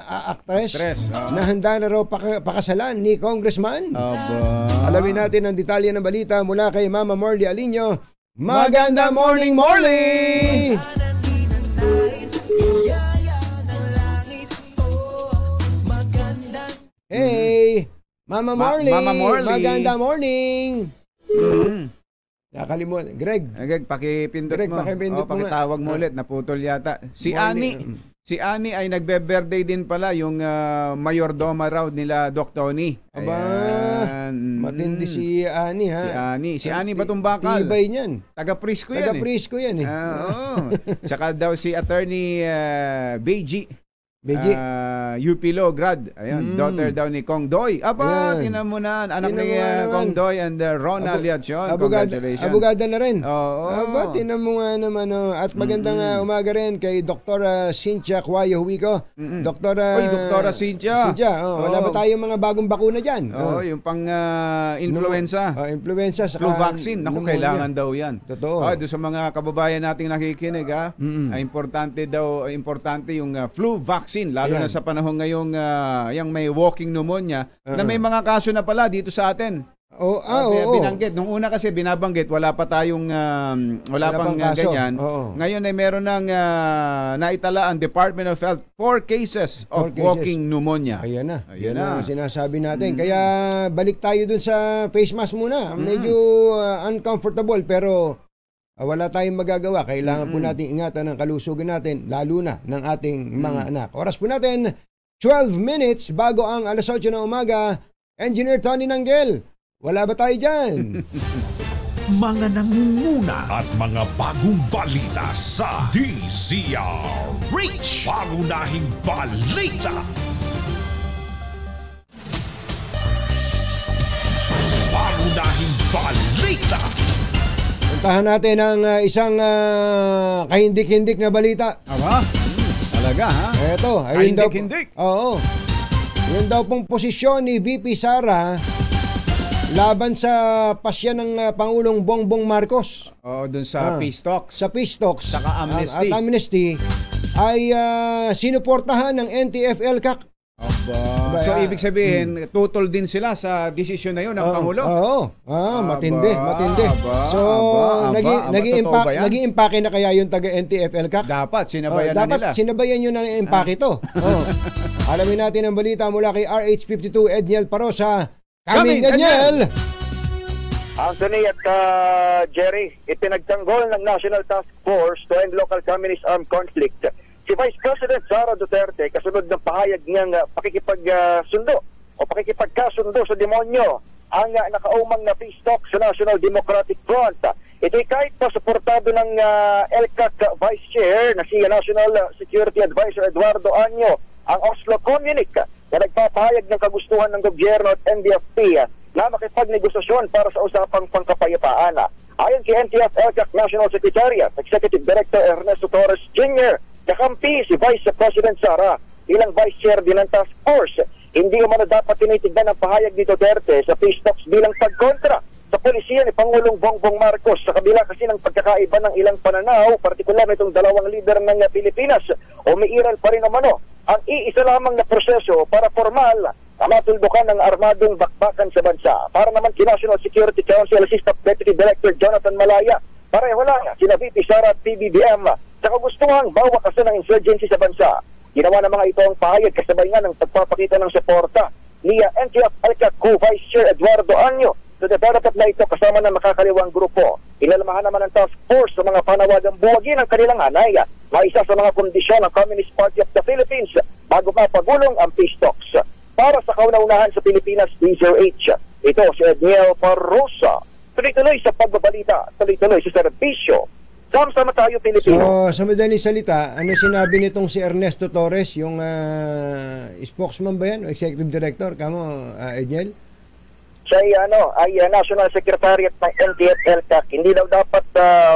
actress na handa na raw pakasalan ni Congressman? Alamin natin ang detalye ng balita mula kay Mama Morley Alinio. Maganda morning, Morley! Hey, Mama Morley. Maganda morning. Nakalimutan. Greg, pakipindot mo. Pakipindot mo. Pakitawag mo ulit. Naputol yata. Si Annie ay nagbe-birthday din pala, yung mayordoma raw nila Doc Tony. Matindi si Annie ha. Si Annie Batumbakal. Tibay niyan. Taga-Prisco yan. Taga-Prisco yan Tsaka daw si Attorney Beji. UP Law grad. Ayan, daughter daw ni Kong Doy. Tinan mo na, anak ni Kong Doy and Rona Liachon. Congratulations. Abogada na rin. Oo. Tinan mo nga naman. At magandang umaga rin kay Dr. Cynthia Cuayo Huico. Doktora Cynthia. Wala ba tayong mga bagong bakuna dyan? Yung pang influenza. Influenza. Flu vaccine. Naku, kailangan daw yan. Totoo. Doon sa mga kababayan nating nakikinig, importante yung flu vaccine. Lalo na sa panahon ngayong yung may walking pneumonia na may mga kaso na pala dito sa atin. Binanggit. Nung una kasi binabanggit, wala pa tayong wala pang ganyan. Ngayon ay meron ng naitala ang Department of Health 4 cases of walking pneumonia. Ayan na. Yan ang sinasabi natin. Kaya balik tayo dun sa face mask muna. Medyo uncomfortable pero wala tayong magagawa. Kailangan po natin ingatan ang kalusugan natin, lalo na ng ating mga anak. Oras po natin, 12 minutes bago ang alas 8 ng umaga. Engineer Tony Nanggel, wala ba tayo dyan? mga nangunguna at mga bagong balita sa DZRH. Pangunahing balita. Pangunahing balita. Puntahan natin ang isang kahindik-hindik na balita. Aba? Talaga, ha? Eto, ayun daw. Kahindik-hindik? Oo. Yun daw pong posisyon ni VP Sara laban sa pasya ng Pangulong Bongbong Marcos. Dun sa peace talks. Sa peace talks. Saka amnesty. At amnesty ay sinuportahan ng NTF-ELCAC. Aba. So, ibig sabihin, tutol din sila sa desisyon na yun ng Pangulo? Oo. Matindi. So, nag-iimpake na kaya yung taga-NTF-ELCAC? Dapat, sinabayan na nila. Dapat sinabayan yun na impake to. Alamin natin ang balita mula kay RH52 Edniel Parosa. Kaming Edniel! Anthony at Jerry, ipinagtanggol ng National Task Force to End Local Communist Armed Conflict si Vice President Sara Duterte kasunod ng pahayag niyang pakikipagsundo o pakikipagkasundo sa demonyo ang nakaumang na peace talk sa National Democratic Front. Ito'y kahit pa suportado ng ELCAC Vice Chair na si National Security Advisor Eduardo Año ang Oslo Communique na nagpapahayag ng kagustuhan ng gobyerno at NDFP na makipagnegosasyon para sa usapang pangkapayapaan. Ayon kay NTF-ELCAC National Secretariat, Executive Director Ernesto Torres Jr., kakampi si Vice President Sara bilang Vice Chair din ng Task Force. Hindi umano dapat tinitignan ang pahayag ni Duterte sa peace talks bilang pagkontra sa polisiya ni Pangulong Bongbong Marcos sa kabila kasi ng pagkakaiba ng ilang pananaw, partikular nitong dalawang lider ng Pilipinas, umiiral pa rin umano ang iisa lamang na proseso para formal na matuldukan ng armadong bakbakan sa bansa. Para naman kay National Security Council Assistant Deputy Director Jonathan Malaya, pareho lang sina VP Sara at PBBM sa kagustuhang bawakasan ng insurgency sa bansa. Ginawa ng mga ito ang pahayag kasabay nga ng pagpapakita ng suporta ni NTF-ELCAC Co-Vice Chair Eduardo Año sa development na ito kasama ng makakaliwang grupo. Inalamahan naman ng task force sa mga panawagang buwagin ang kanilang hanay na isa sa mga kondisyon ng Communist Party of the Philippines bago mapagulong ang peace talks. Para sa kauna-unahan sa Pilipinas, DZRH, ito si Edniel Parosa. Tuloy-tuloy sa pagbabalita, tuloy-tuloy sa serbisyo. Sama-sama tayo, Pilipino. So, sa madaling salita, ano sinabi nitong si Ernesto Torres, yung spokesman ba yan? O executive director? Kamo, Edniel? Siya ay National Secretariat ng NTF-ELCAC. Hindi daw dapat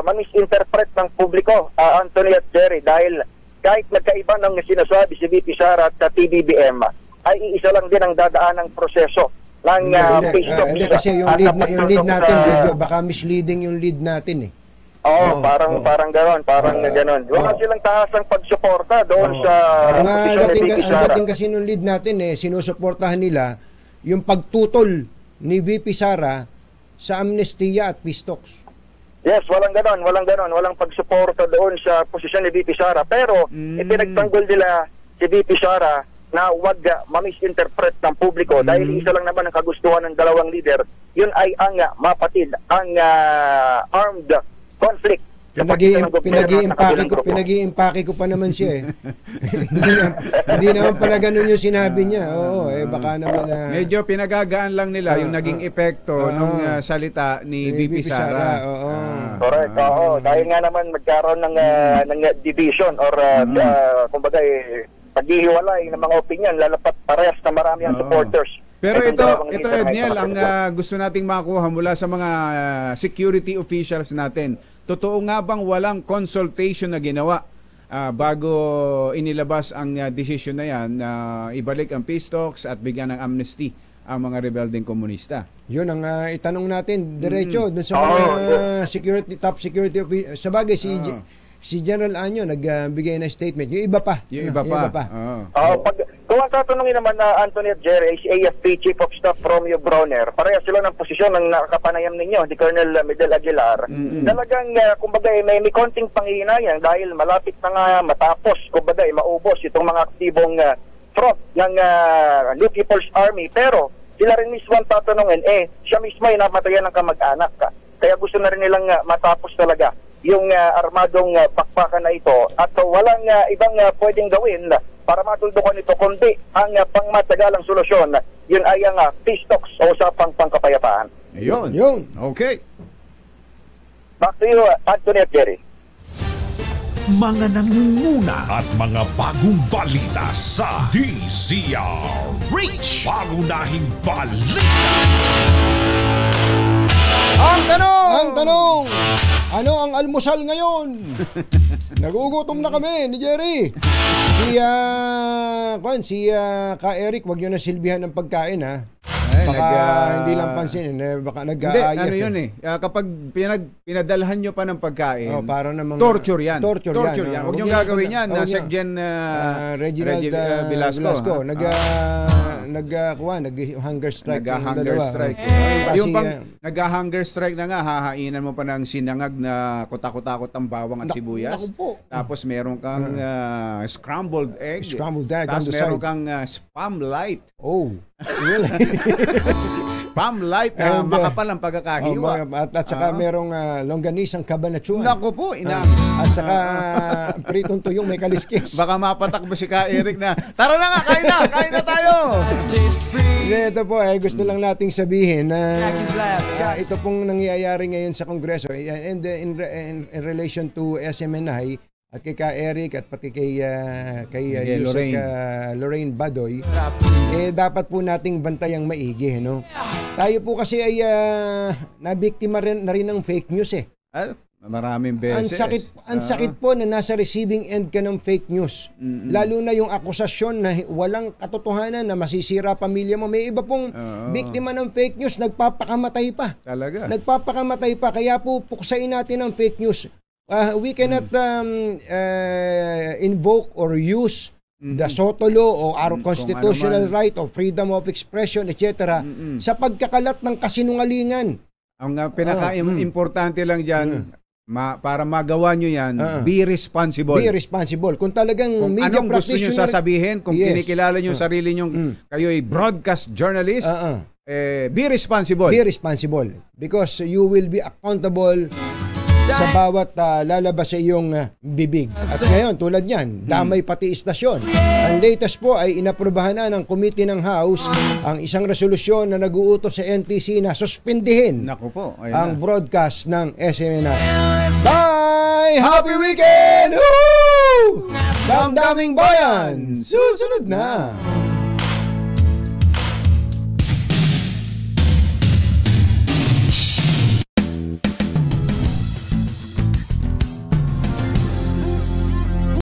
ma-misinterpret ng publiko, Anthony at Jerry, dahil kahit nagkaiba ng sinasabi si VP Sara at PBBM, ay iisa lang din ang dadaan ng proseso ng peace talks. Hindi kasi yung lead natin, baka misleading yung lead natin eh. Oo, parang gano'n, gano'n. Wala silang tahasang pagsuporta doon sa posisyon ni VP Sara. Ang dating kasi nung lead natin sinusuportahan nila yung pagtutol ni VP Sara sa amnestiya at peace talks. Yes, walang pagsuporta doon sa posisyon ni VP Sara. Pero ipinagtanggol nila si VP Sara na huwag ma-misinterpret ng publiko dahil isa lang naman ang kagustuhan ng dalawang leader. Yun ay ang mapatid, ang armed conflict. Pinag-iimpake ko pa naman siya eh. hindi naman pala ganun yung sinabi niya. Oo, baka naman medyo pinagagaan lang nila yung naging epekto nung salita ni VP Sara. Correct. Dahil nga naman magkaroon ng division or kumbaga paghihiwalay ng mga opinion, lalapat parehas na marami ang supporters. Pero ito Edniel, ang gusto nating makuha mula sa mga security officials natin, totoo nga bang walang consultation na ginawa bago inilabas ang desisyon na yan na ibalik ang peace talks at bigyan ng amnesty ang mga rebeldeng komunista? Yun ang itanong natin diretso doon sa mga top security officials. Sabagay si General Año nagbigay na statement. Yung iba pa. Kung ang tatanungin naman na Anthony at Jerry, si AFP Chief of Staff Romeo Bronner, pareha sila ng posisyon ng nakapanayam ninyo, di Colonel Medel Aguilar. Talagang, kumbaga, may konting panghihinayang dahil malapit na nga matapos, kumbaga, maubos itong mga aktibong front ng New People's Army. Pero, sila rin mismo ang tatanungin, siya mismo ay namatayan ng kamag-anak. Kaya gusto na rin nilang matapos talaga yung armadong pakpakan na ito at walang ibang pwedeng gawin para matuldukan ito kundi ang pangmatagalang solusyon. Yun ay ang peace talks o usapang pangkapayapaan. Yun. Okay. Back to you, Anthony at Jerry. Mga nangunguna at mga bagong balita sa DZRH. Pangunahing balita. Ang tanong, ano ang almusal ngayon? Nagugutom na kami ni Jerry. Si Ka Eric, wag niyo na silbihan ng pagkain, ha. Baka hindi lang pansinin, baka nag-aayat. Hindi, ano yun kapag pinadalhan nyo pa ng pagkain, para namang, torture yan. Torture yan. Huwag nyo gagawin yan. Seggen Reginald Velasco. Nag-hunger strike. Nag-hunger strike. Yung pang nag-hunger strike na nga, hahainan mo pa ng sinangag na kutakot-takot ang bawang at sibuyas. Tapos meron kang scrambled egg. Tapos meron kang spam light. Spam light na makapal ang pagkakahiwa. At saka merong longganisang kabanatsuan. Naku po, At saka pritong tuyong may kaliskis. Baka mapatakbo si Ka Eric na, tara na nga, kain na tayo! Ito po, gusto lang nating sabihin na ito pong nangyayari ngayon sa Kongreso in relation to SMNI at kay Ka Eric at pati kay Lorraine Badoy, dapat po nating bantayang maigi, no? Tayo po kasi ay nabiktima na rin ng fake news Maraming beses. Ang sakit po na nasa receiving end ka ng fake news. Lalo na yung akusasyon na walang katotohanan na masisira pamilya mo. May iba pong biktima ng fake news, nagpapakamatay pa. Talaga? Nagpapakamatay pa. Kaya po puksain natin ang fake news. We cannot invoke or use the SOTO law o our constitutional right of freedom of expression, etc. sa pagkakalat ng kasinungalingan. Ang pinaka-importante lang dyan, para magawa nyo yan, be responsible. Be responsible. Kung talagang kung media anong gusto nyo sasabihin, kung kinikilala nyo sarili nyo, kayo ay broadcast journalist, be responsible. Be responsible. Because you will be accountable sa bawat lalabas sa iyong bibig. At ngayon, tulad yan, damay pati istasyon. Ang latest po ay inaprubahan na ng committee ng House ang isang resolusyon na nag-uutos sa NTC na suspindihin ang broadcast ng SMNI. Bye! Happy weekend! Woo! Damdaming bayan! Susunod na!